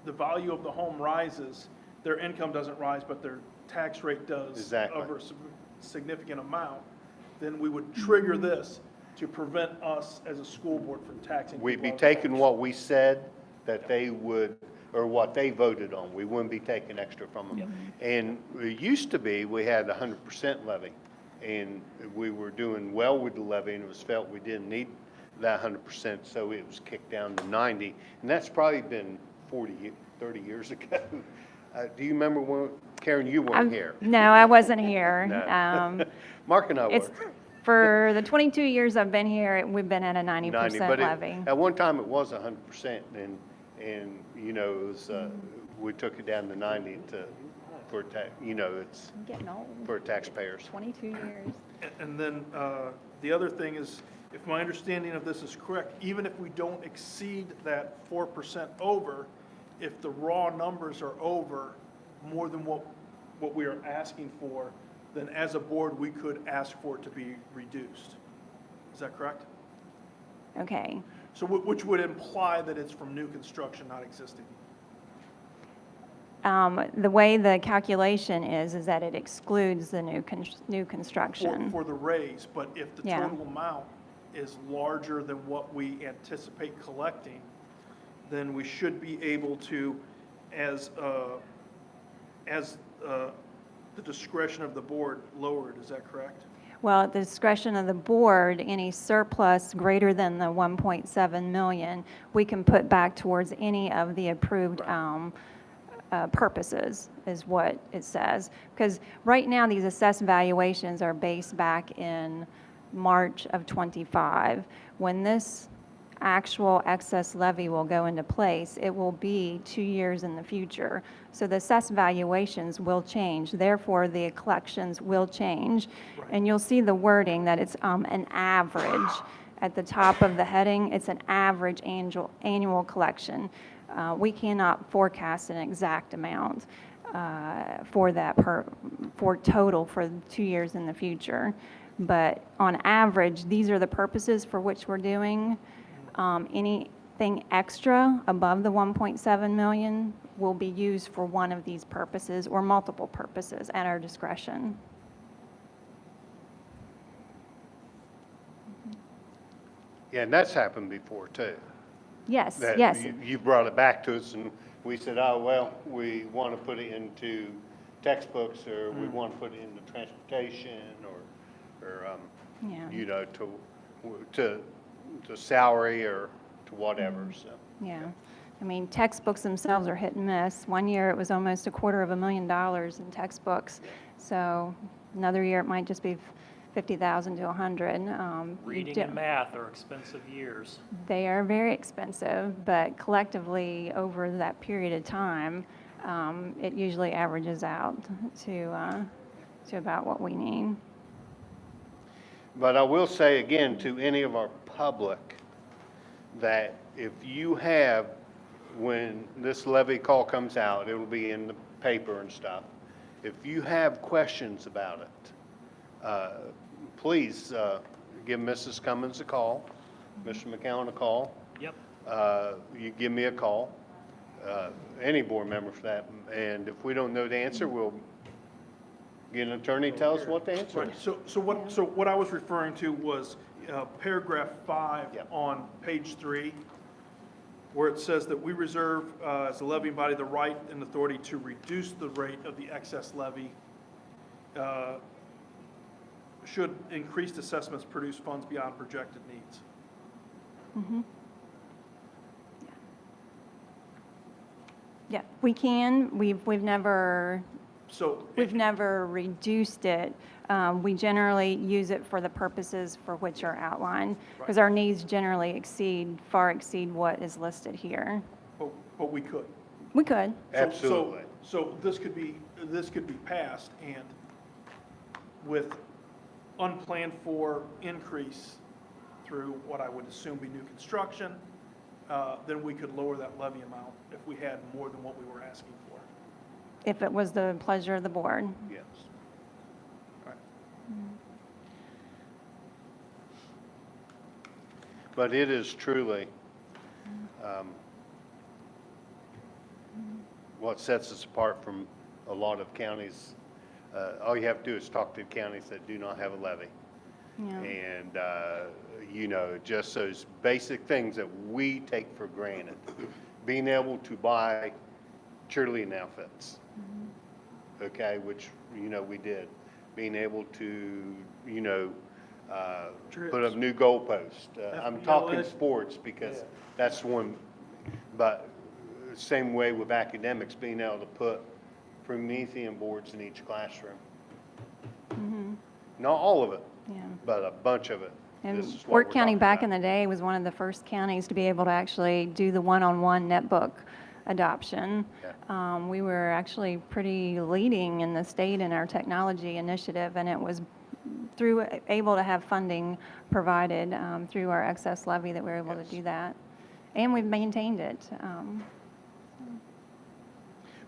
of the home rises, their income doesn't rise, but their tax rate does. Exactly. Over a significant amount, then we would trigger this to prevent us as a school board from taxing. We'd be people out of taking homes. what we said that they would, or what they voted on. We wouldn't be taking extra from them. And it used to be, we had 100% levy, and we were doing well with the levy, and it was felt we didn't need that 100%, so it was kicked down to 90. And that's probably been 30 years ago. Do you remember when, Karen, you weren't here? No, I wasn't here. No. Mark and I were. It's, for the 22 years I've been here, we've been at a 90% But levy. at one time, it was 100%, and it was, we took it down to 90 for it's I'm getting old. for taxpayers. 22 years. And then the other thing is, if my understanding of this is correct, even if we don't exceed that 4% over, if the raw numbers are over more than what we are asking for, then as a board, we could ask for it to be reduced. Is that correct? Okay. So which would imply that it's from new construction, not existing. The way the calculation is that it excludes the new construction. For the raise, but if the Yeah. total amount is larger than what we anticipate collecting, then we should be able to, as the discretion of the board, lower it. Is that correct? Well, at the discretion of the board, any surplus greater than the 1.7 million, we can put back towards any of the approved purposes, is what it says. Because right now, these assessed valuations are based back in March of '25. When this actual excess levy will go into place, it will be 2 years in the future. So the assessed valuations will change, therefore the collections will change. And you'll see the wording that it's an average at the top of the heading, it's an average annual collection. We cannot forecast an exact amount for that for total for 2 years in the future. But on average, these are the purposes for which we're doing. Anything extra above the 1.7 million will be used for one of these purposes or multiple purposes at our discretion. Yeah, and that's happened before too. Yes, That yes. You brought it back to us and we said, oh, well, we want to put it into textbooks or we want to put it into transportation or Yeah. you know, to salary or to whatever, so. Yeah. I mean, textbooks themselves are hit and miss. One year it was almost $250,000 in textbooks. So another year it might just be 50,000 to 100. Reading and math are expensive years. They are very expensive, but collectively over that period of time, it usually averages out to about what we need. But I will say again to any of our public that if you have, when this levy call comes out, it will be in the paper and stuff. If you have questions about it, please give Mrs. Cummins a call, Mr. McCown a call. Yep. You give me a call, any board member for that. And if we don't know the answer, we'll get an attorney to tell us what the answer Right, is. so what I was referring to was paragraph 5 Yep. on page 3, where it says that we reserve as a levying body the right and authority to reduce the rate of the excess levy should increased assessments produce funds beyond projected needs. Mhm. Yeah, we can. We've never So, We've never reduced it. We generally use it for the purposes for which are outlined, because our needs generally far exceed what is listed here. but we could. We could. Absolutely. So this could be passed, and with unplanned for increase through what I would assume be new construction, then we could lower that levy amount if we had more than what we were asking for. If it was the pleasure of the board. Yes. All right. But it is truly what sets us apart from a lot of counties. All you have to do is talk to counties that do not have a levy. Yeah. And, you know, just those basic things that we take for granted. Being able to buy cheerleading outfits, okay, which, you know, we did. Being able to, you know, put up new goalposts. I'm talking sports because that's one, but same way with academics, being able to put Promethean boards in each classroom. Not all of it, Yeah. but a bunch of it. And This is what Wirt we're County talking back about. in the day was one of the first counties to be able to actually do the one-on-one netbook adoption. We were actually pretty leading in the state in our technology initiative, and it was able to have funding provided through our excess levy that we were able to do that. And we've maintained it.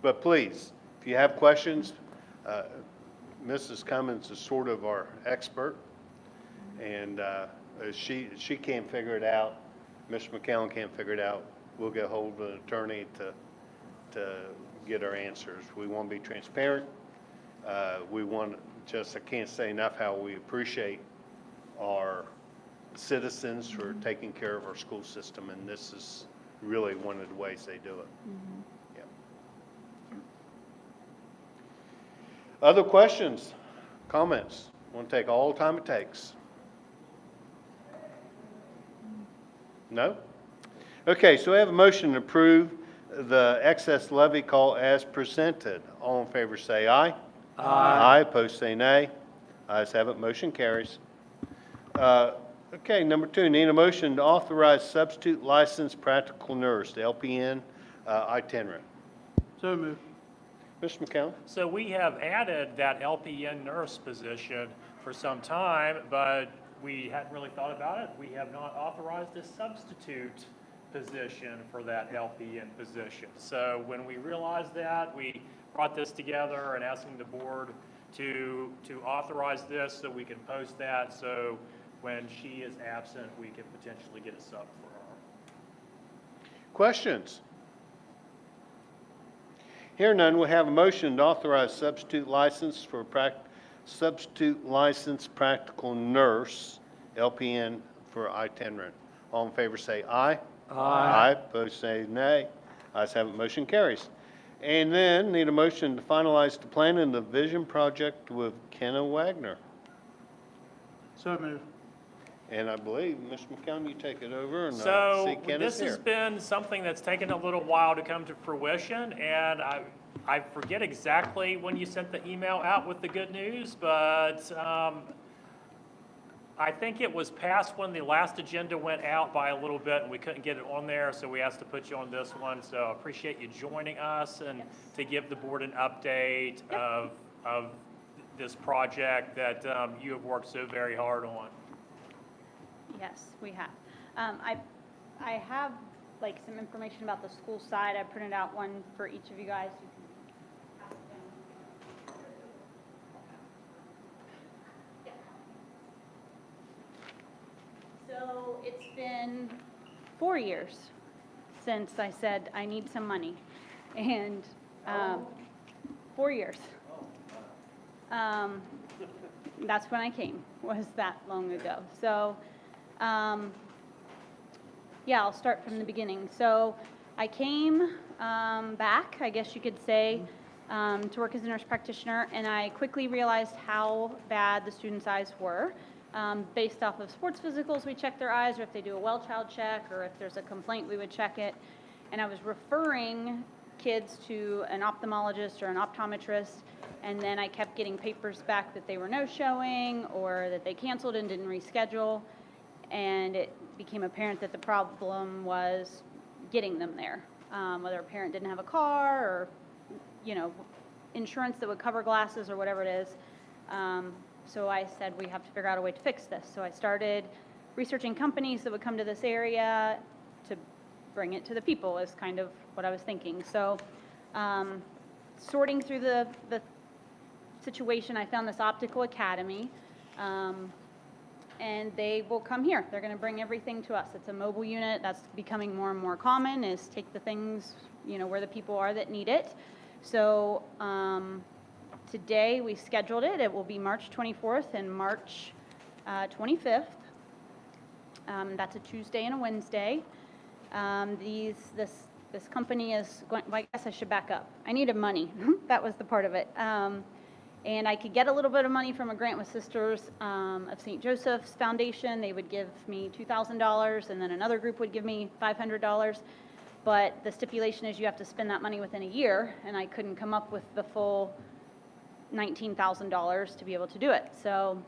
But please, if you have questions, Mrs. Cummins is sort of our expert. And she can't figure it out. Mr. McCown can't figure it out. We'll get hold of an attorney to get our answers. We want to be transparent. We want I can't say enough how we appreciate our citizens for taking care of our school system, and this is really one of the ways they do it. Yeah. Other questions, comments? Want to take all the time it takes? No? Okay, so we have a motion to approve the excess levy call as presented. All in favor say aye. Aye. Opposed say nay. Ayes have it, motion carries. Okay, number 2, need a motion to authorize substitute licensed practical nurse, the LPN itinerant. So moved. Mr. McCown? So we have added that LPN nurse position for some time, but we hadn't really thought about it. We have not authorized a substitute position for that LPN position. So when we realized that, we brought this together and asking the board to authorize this so we can post that, so when she is absent, we can potentially get a sub for her. Questions? Here none, we have a motion to authorize substitute license for substitute license practical nurse, LPN for itinerant. All in favor say aye. Aye. Opposed say nay. Ayes have it, motion carries. And then need a motion to finalize the plan and the vision project with Kenna Wagner. So move. And I believe, Mr. McCown, you take it over, and I So see Kenna's this has here. been something that's taken a little while to come to fruition, and I forget exactly when you sent the email out with the good news, but I think it was past when the last agenda went out by a little bit, and we couldn't get it on there, so we asked to put you on this one. So I appreciate you joining us and to give the board an update of this project that you have worked so very hard on. Yes, we have. I have like some information about the school side. I printed out one for each of you guys. You can pass it down. So it's been 4 years since I said I need some money, and 4 years. That's when I came, was that long ago. So, yeah, I'll start from the beginning. So I came back, I guess you could say, to work as a nurse practitioner, and I quickly realized how bad the students' eyes were. Based off of sports physicals, we check their eyes, or if they do a well child check, or if there's a complaint, we would check it. And I was referring kids to an ophthalmologist or an optometrist, and then I kept getting papers back that they were no-showing, or that they canceled and didn't reschedule, and it became apparent that the problem was getting them there, whether a parent didn't have a car, or, you know, insurance that would cover glasses, or whatever it is. So I said, we have to figure out a way to fix this. So I started researching companies that would come to this area to bring it to the people, is kind of what I was thinking. So sorting through the situation, I found this optical academy, and they will come here. They're going to bring everything to us. It's a mobile unit. That's becoming more and more common, is take the things, you know, where the people are that need it. So today we scheduled it. It will be March 24th and March 25th. That's a Tuesday and a Wednesday. This company is going, well, I guess I should back up. I needed money. That was the part of it. And I could get a little bit of money from a grant with Sisters of St. Joseph's Foundation. They would give me $2,000, and then another group would give me $500. But the stipulation is you have to spend that money within a year, and I couldn't come up with the full $19,000 to be able to do it. So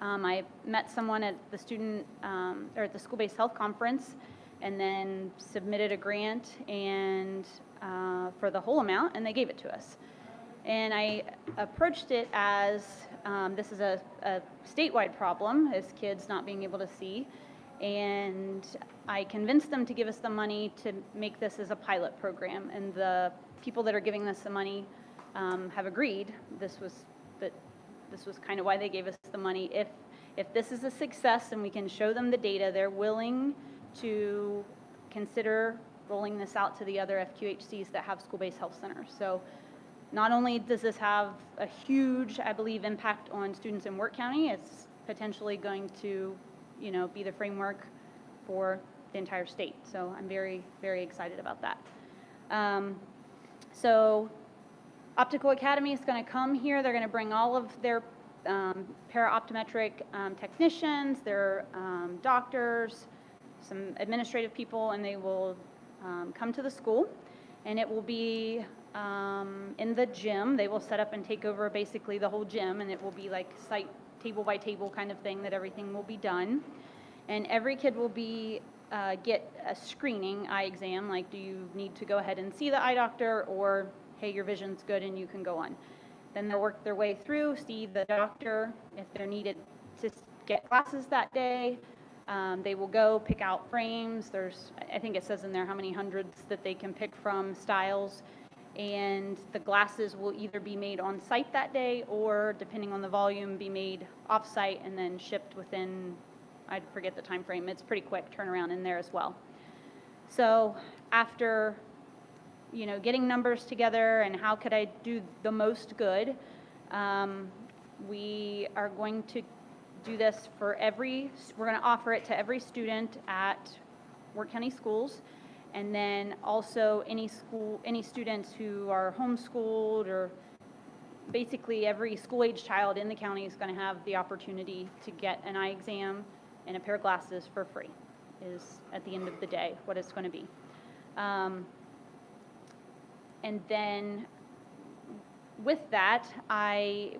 I met someone at the student, or at the school-based health conference, and then submitted a grant and for the whole amount, and they gave it to us. And I approached it as this is a statewide problem, is kids not being able to see. And I convinced them to give us the money to make this as a pilot program. And the people that are giving us the money have agreed. This was kind of why they gave us the money. If this is a success and we can show them the data, they're willing to consider rolling this out to the other FQHCs that have school-based health centers. So not only does this have a huge, I believe, impact on students in Wirt County, it's potentially going to, you know, be the framework for the entire state. So I'm very, very excited about that. So Optical Academy is going to come here. They're going to bring all of their para-optometric technicians, their doctors, some administrative people, and they will come to the school. And it will be in the gym. They will set up and take over basically the whole gym, and it will be like site table by table kind of thing that everything will be done. And every kid will be get a screening eye exam, like do you need to go ahead and see the eye doctor, or hey, your vision's good and you can go on. Then they'll work their way through, see the doctor if they're needed to get glasses that day. They will go pick out frames. I think it says in there how many hundreds that they can pick from, styles. And the glasses will either be made on site that day or, depending on the volume, be made off site and then shipped within, I forget the time frame. It's pretty quick turnaround in there as well. So after, getting numbers together and how could I do the most good, we are going to do this for we're going to offer it to every student at Wirt County schools. And then also any students who are homeschooled, or basically every school-age child in the county is going to have the opportunity to get an eye exam and a pair of glasses for free, is at the end of the day what it's going to be. And then with that,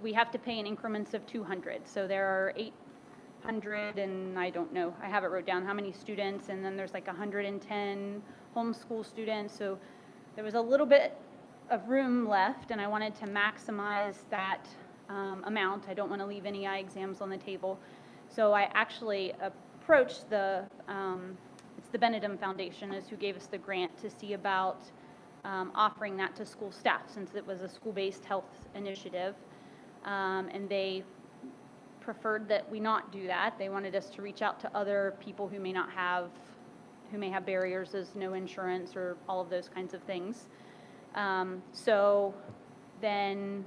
we have to pay in increments of 200. So there are 800, and I don't know, I have it wrote down how many students, and then there's like 110 homeschool students. So there was a little bit of room left, and I wanted to maximize that amount. I don't want to leave any eye exams on the table. So I actually approached it's the Benedum Foundation is who gave us the grant to see about offering that to school staff, since it was a school-based health initiative. And they preferred that we not do that. They wanted us to reach out to other people who may have barriers as no insurance or all of those kinds of things. So then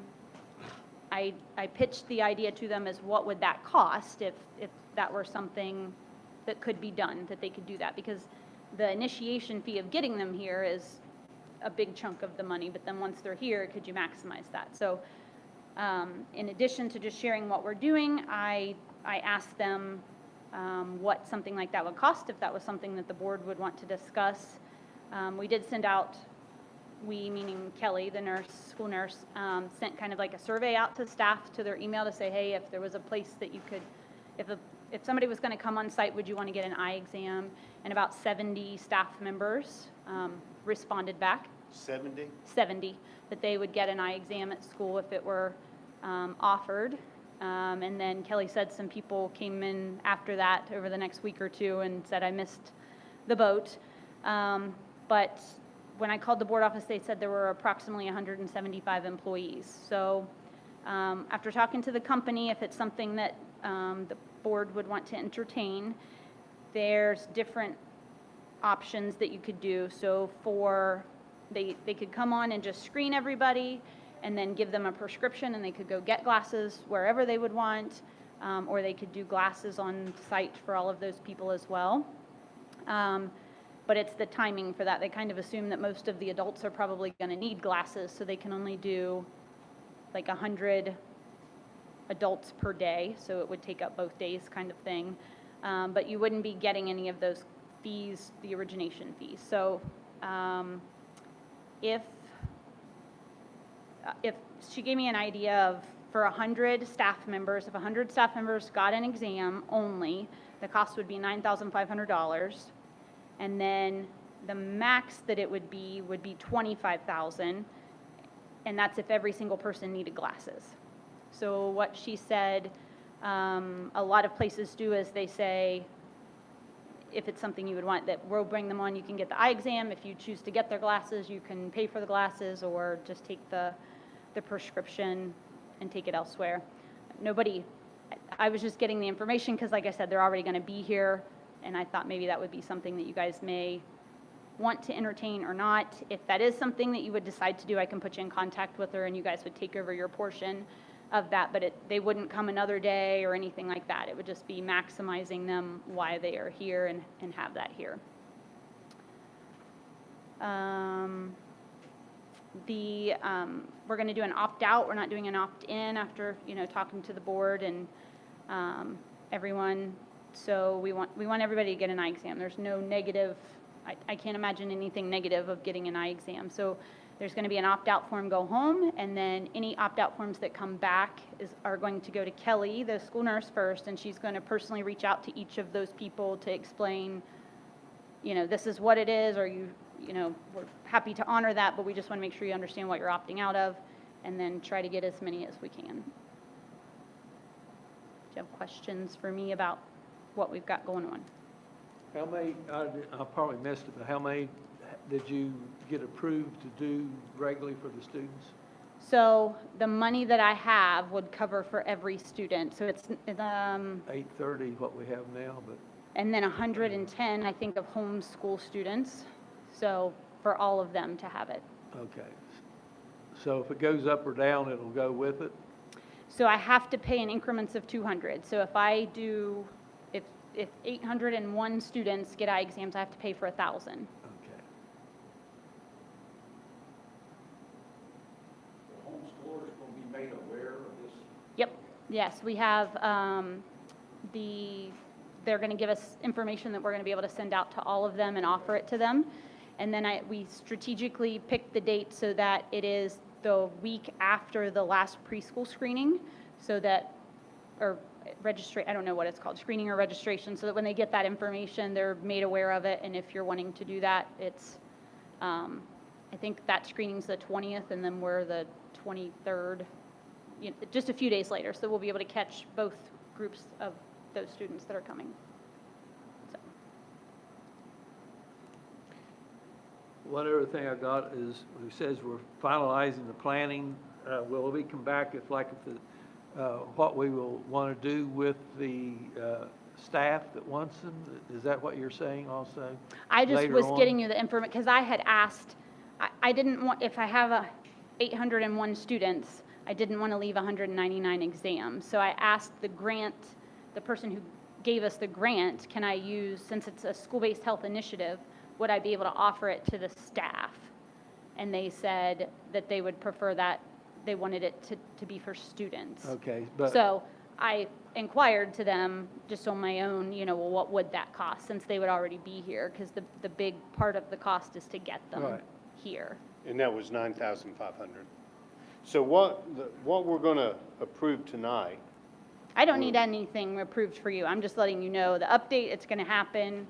I pitched the idea to them as what would that cost if that were something that could be done, that they could do that, because the initiation fee of getting them here is a big chunk of the money, but then once they're here, could you maximize that? So in addition to just sharing what we're doing, I asked them what something like that would cost, if that was something that the board would want to discuss. We did send out, meaning Kelly, the school nurse, sent kind of like a survey out to staff to their email to say, hey, if there was a place that you could, if somebody was going to come on site, would you want to get an eye exam? And about 70 staff members responded back. 70? 70, that they would get an eye exam at school if it were offered. And then Kelly said some people came in after that over the next week or two and said, I missed the boat. But when I called the board office, they said there were approximately 175 employees. So after talking to the company, if it's something that the board would want to entertain, there's different options that you could do. So they could come on and just screen everybody and then give them a prescription, and they could go get glasses wherever they would want, or they could do glasses on site for all of those people as well. But it's the timing for that. They kind of assume that most of the adults are probably going to need glasses, so they can only do like 100 adults per day, so it would take up both days kind of thing. But you wouldn't be getting any of those fees, the origination fees. So if she gave me an idea of, for 100 staff members, if 100 staff members got an exam only, the cost would be $9,500. And then the max that it would be $25,000. And that's if every single person needed glasses. So what she said, a lot of places do is they say, if it's something you would want, that we'll bring them on, you can get the eye exam. If you choose to get their glasses, you can pay for the glasses or just take the prescription and take it elsewhere. I was just getting the information because, like I said, they're already going to be here, and I thought maybe that would be something that you guys may want to entertain or not. If that is something that you would decide to do, I can put you in contact with her and you guys would take over your portion of that, but they wouldn't come another day or anything like that. It would just be maximizing them while they are here and have that here. We're going to do an opt-out. We're not doing an opt-in after, talking to the board and everyone. So we want everybody to get an eye exam. There's no negative. I can't imagine anything negative of getting an eye exam. So there's going to be an opt-out form, go home, and then any opt-out forms that come back are going to go to Kelly, the school nurse, first, and she's going to personally reach out to each of those people to explain, this is what it is, or we're happy to honor that, but we just want to make sure you understand what you're opting out of, and then try to get as many as we can. you have questions for me about what we've got going on? How many, I probably missed it, but how many did you get approved to do regularly for the students? So the money that I have would cover for every student, so it's, 830, what we have now, but, and then 110, I think, of homeschool students, so for all of them to have it. okay. So if it goes up or down, it'll go with it? So I have to pay in increments of 200. So if I do, if 801 students get eye exams, I have to pay for 1,000. Okay. The homeschoolers will be made aware of this. Yep, yes, we have, they're gonna give us information that we're gonna be able to send out to all of them and offer it to them. And then we strategically picked the date so that it is the week after the last preschool screening, so that, or I don't know what it's called, screening or registration, so that when they get that information, they're made aware of it. And if you're wanting to do that, it's, I think that screening's the 20th, and then we're the 23rd, just a few days later. So we'll be able to catch both groups of those students that are coming. So. One other thing I got is, it says we're finalizing the planning. Will we come back if what we will want to do with the staff that wants them? Is that what you're saying also? I just later was on? getting you the information, because I had asked, I didn't want, if I have 801 students, I didn't want to leave 199 exams. So I asked the person who gave us the grant, can I use, since it's a school-based health initiative, would I be able to offer it to the staff? And they said that they would prefer that, they wanted it to be for students. Okay, but. So I inquired to them just on my own, well, what would that cost, since they would already be here? Because the big part of the cost is to get them Right. here. And that was 9,500. So what we're going to approve tonight, I don't need anything approved for you. I'm just letting you know the update, it's going to happen,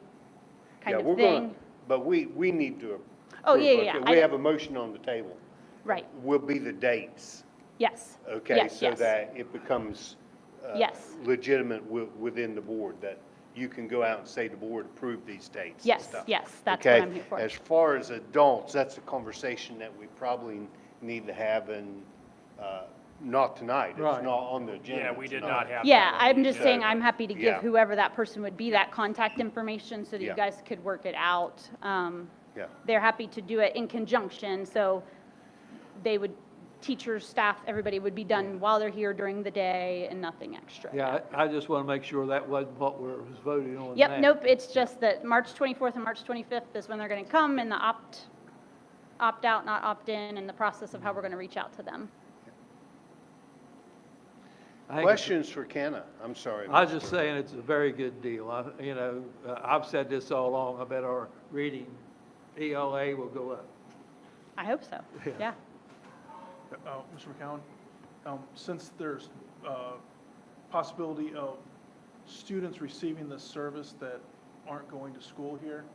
kind of thing. but we need to. Oh, approve yeah, it. yeah, We have a motion on the table. Right, Will be the dates, yes. okay? Yes, So yes. that it becomes Yes. legitimate within the board, that you can go out and say the board approved these dates and Yes, stuff. yes, that's Okay? what I'm here for. As far as adults, that's a conversation that we probably need to have, and not tonight. It's Right. not on the agenda. Yeah, we did tonight. not have. Yeah, that on the I'm just agenda. saying, I'm happy to Yeah. give whoever that person would be that contact information so that you Yeah. guys could work it out. Yeah. They're happy to do it in conjunction, so they would, teachers, staff, everybody would be done while they're here during the day and nothing extra. Yeah, I just want to make sure that wasn't what was voted on. Yep, now. nope, it's just that March 24th and March 25th is when they're going to come, and the opt out, not opt in, and the process of how we're going to reach out to them. I think it's- Questions for Kenna? I'm sorry. I was just saying it's a very good deal. I've said this all along. I bet our reading ELA will go up. I hope so, Yeah. yeah. Mr. McCowan, since there's possibility of students receiving this service that aren't going to school here,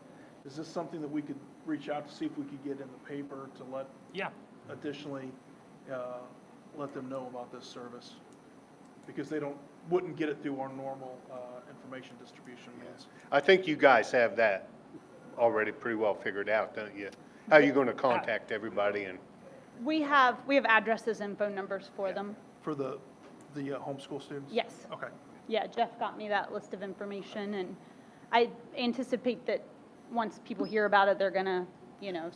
is this something that we could reach out to see if we could get in the paper to let Yeah, additionally let them know about this service? Because they wouldn't get it through our normal information distribution means. I think you guys have that already pretty well figured out, don't you? How are you going to contact everybody? And We have addresses and phone numbers for them. For the homeschool students? Yes. Okay. Yeah, Jeff got me that list of information, and I anticipate that once people hear about it, they're gonna,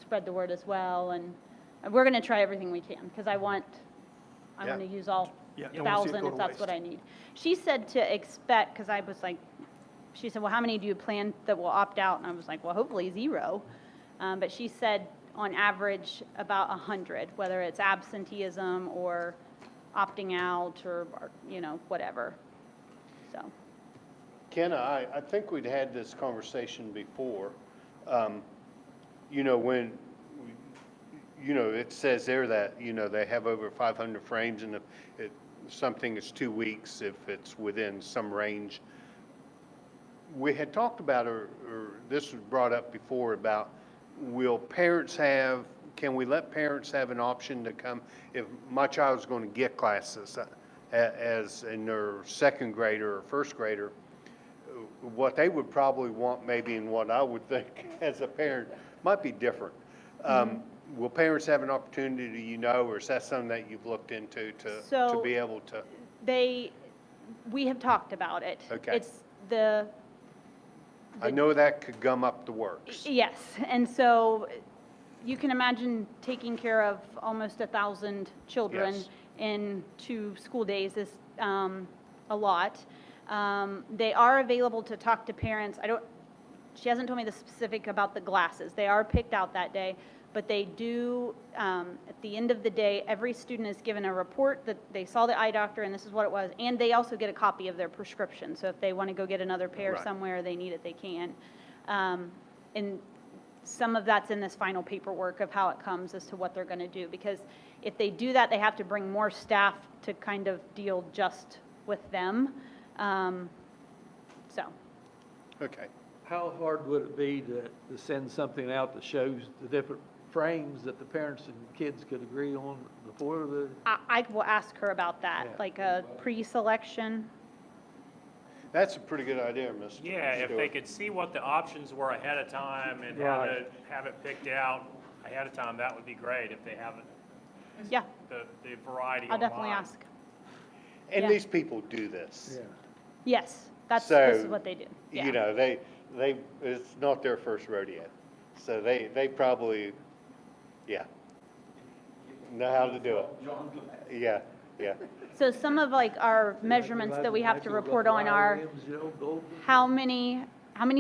spread the word as well, and we're gonna try everything we can, because I want Yeah. to use all Yeah, don't wanna see it 1,000 go if to that's what waste. I need. She said to expect, because I was like, she said, well, how many do you plan that will opt out? And I was like, well, hopefully 0. But she said, on average, about 100, whether it's absenteeism or opting out or whatever. So, Kenna, I think we'd had this conversation before. When, it says there that, they have over 500 frames, and if something is 2 weeks, if it's within some range. We had talked about, or this was brought up before, about can we let parents have an option to come? If my child's going to get classes, as in their second grader or first grader, what they would probably want maybe and what I would think as a parent might be different. Will parents have an opportunity, you know, or is that something that you've looked into to So- be able to? We have talked about it. Okay. It's the, I know that could gum up the works. yes, and so you can imagine taking care of almost 1,000 children Yes. in 2 school days is a lot. They are available to talk to parents. She hasn't told me the specific about the glasses. They are picked out that day, but they do, at the end of the day, every student is given a report that they saw the eye doctor and this is what it was, and they also get a copy of their prescription. So if they want to go get another pair Right. somewhere, they need it, they can. And some of that's in this final paperwork of how it comes as to what they're going to do, because if they do that, they have to bring more staff to kind of deal just with them. So. Okay. How hard would it be to send something out that shows the different frames that the parents and kids could agree on before the? I will ask her about that, Yeah. like a pre-selection. That's a pretty good idea, Mr. Yeah, if Stewart. they could see what the options were ahead of time and Right. have it picked out ahead of time, that would be great if they have it, Yeah, the variety I'll definitely online. ask. And yeah. these people do this. Yeah. Yes, this is So, what they do. Yeah. You know, it's not their first rodeo. So they probably, yeah, know how to do it. Yeah, yeah. So some of like our measurements that we have to report on are how many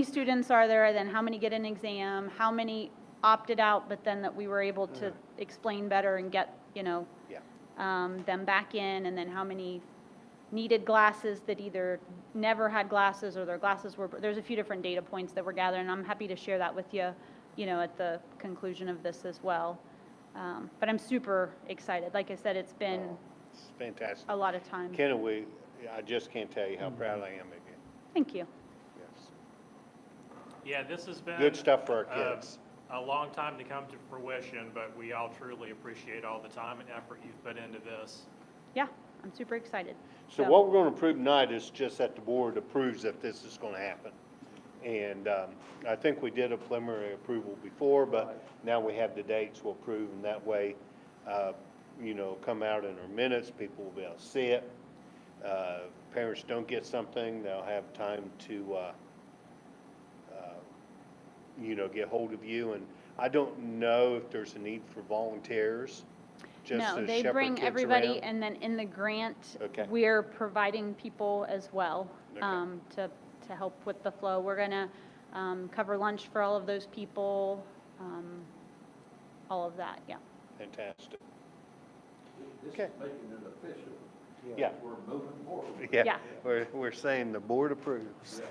students are there, then how many get an exam, how many opted out, but then that we were able to explain better and get, Yeah. them back in, and then how many needed glasses that either never had glasses or their glasses were, there's a few different data points that we're gathering. I'm happy to share that with you, at the conclusion of this as well. But I'm super excited. Like I said, it's been It's fantastic. a lot of time. Ken, I just can't tell you how proud I am of you. Thank you. Yes. Yeah, this has been. Good stuff for our kids. A long time to come to fruition, but we all truly appreciate all the time and effort you've put into this. Yeah, I'm super excited. So what we're going to approve tonight is just that the board approves that this is going to happen. And I think we did a preliminary approval before, but now we have the dates we'll approve, and that way, come out in our minutes, people will be able to see it. Parents don't get something, they'll have time to, get hold of you. And I don't know if there's a need for volunteers, just No, to they shepherd bring kids everybody, around. and then in the grant, Okay. we're providing people as well Okay. to help with the flow. We're going to cover lunch for all of those people, all of that, yeah. Fantastic. This Okay. is making it official. Yeah. We're moving forward. Yeah. We're saying the board approves.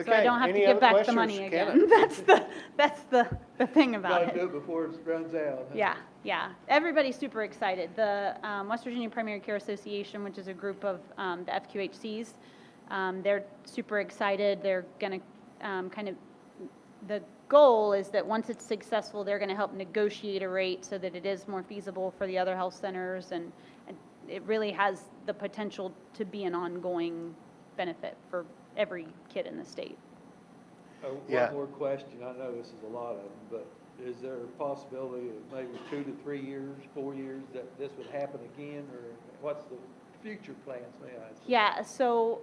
So I don't have to any give other back the questions, money Kenna? again. That's the thing about Gotta do it. it before it runs out. huh? Yeah, yeah. Everybody's super excited. The West Virginia Primary Care Association, which is a group of the FQHCs, they're super excited. They're going to the goal is that once it's successful, they're going to help negotiate a rate so that it is more feasible for the other health centers, and it really has the potential to be an ongoing benefit for every kid in the state. Yeah. One more question, I know this is a lot of them, but is there a possibility of maybe 2 to 3 years, 4 years, that this would happen again, or what's the future plans, may I ask? Yeah, so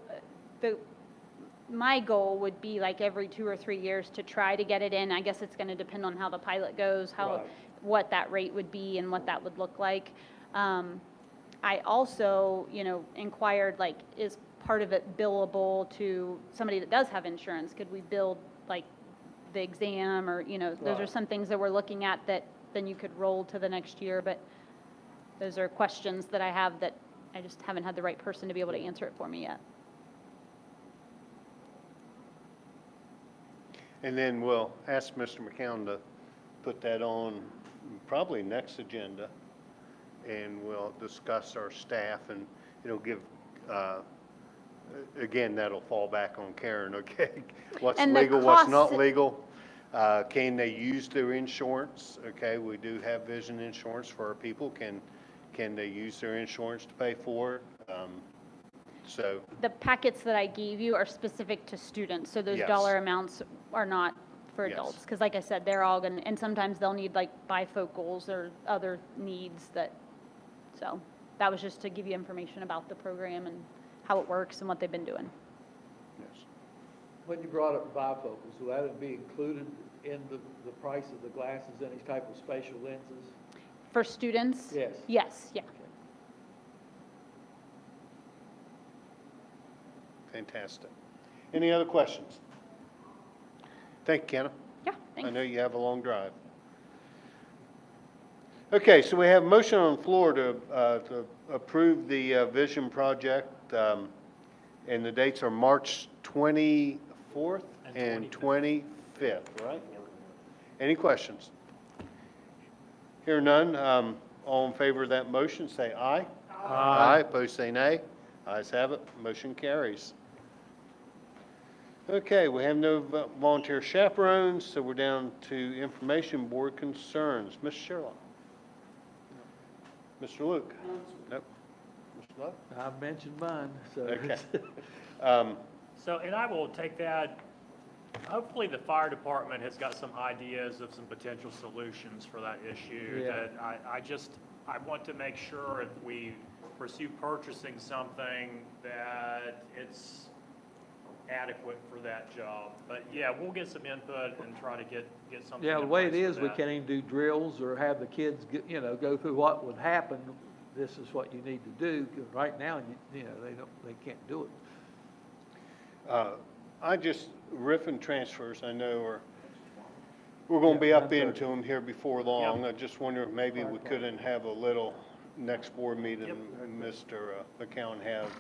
my goal would be like every 2 or 3 years to try to get it in. I guess it's going to depend on how the pilot goes, Right. what that rate would be and what that would look like. I also, inquired, like, is part of it billable to somebody that does have insurance? Could we build, like, the exam, or, those are Right. some things that we're looking at that then you could roll to the next year, but those are questions that I have that I just haven't had the right person to be able to answer it for me yet. And then we'll ask Mr. McCown to put that on probably next agenda, and we'll discuss our staff, and it'll give, again, that'll fall back on Karen, okay? What's And the legal, what's not cost- legal? Can they use their insurance? Okay, we do have vision insurance for our people. Can they use their insurance to pay for it? So, The packets that I gave you are specific to students, so those Yes. dollar amounts are not for Yes. adults. Because like I said, they're all gonna, and sometimes they'll need like bifocals or other needs that, so that was just to give you information about the program and how it works and what they've been doing. yes. When you brought up bifocals, will that be included in the price of the glasses, any type of spatial lenses? For students? Yes. Yes, yeah. Fantastic. Any other questions? Thank you, Kenna. Yeah, I thanks. know you have a long drive. Okay, so we have a motion on the floor to approve the vision project, and the dates are March 24th and 25th, right? Any questions? Hear none, all in favor of that motion, say aye. Aye. Opposed, say nay. Ayes have it, motion carries. Okay, we have no volunteer chaperones, so we're down to information board concerns. Ms. Sherlock? Mr. Luke? Nope. Mr. Love? I mentioned mine, so. Okay. So, and I will take that, hopefully the fire department has got some ideas of some potential solutions for that issue. Yeah. That I want to make sure if we pursue purchasing something that it's adequate for that job. But yeah, we'll get some input and try to get something. Yeah, the in way it place for is, we that. can't even do drills or have the kids, go through what would happen. This is what you need to do, 'cause right now, they can't do it. I just, riff and transfers, I know we're gonna be up into them here before long. I just wonder if maybe we couldn't have a little, next board meeting, Mr. McCown have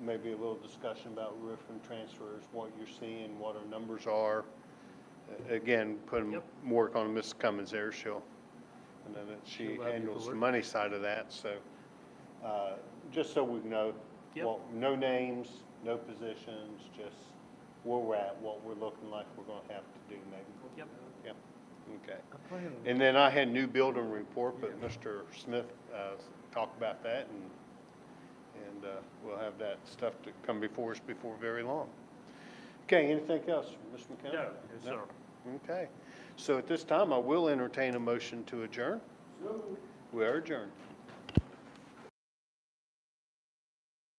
maybe a little discussion about riff and transfers, what you're seeing, what our numbers are. Again, work on Mrs. Cummins there, I know that she She'll love you handles for the it. money side of that, so, just so we know, well, no names, no positions, just where we're at, what we're looking like we're gonna have to do maybe. Yep. Yep, okay. I plan on- And then I had new building report, but Mr. Smith, talked about that, and we'll have that stuff to come before us before very long. Okay, anything else, Mr. McCown? No, yes, sir. Okay, so at this time, I will entertain a motion to adjourn. We are adjourned.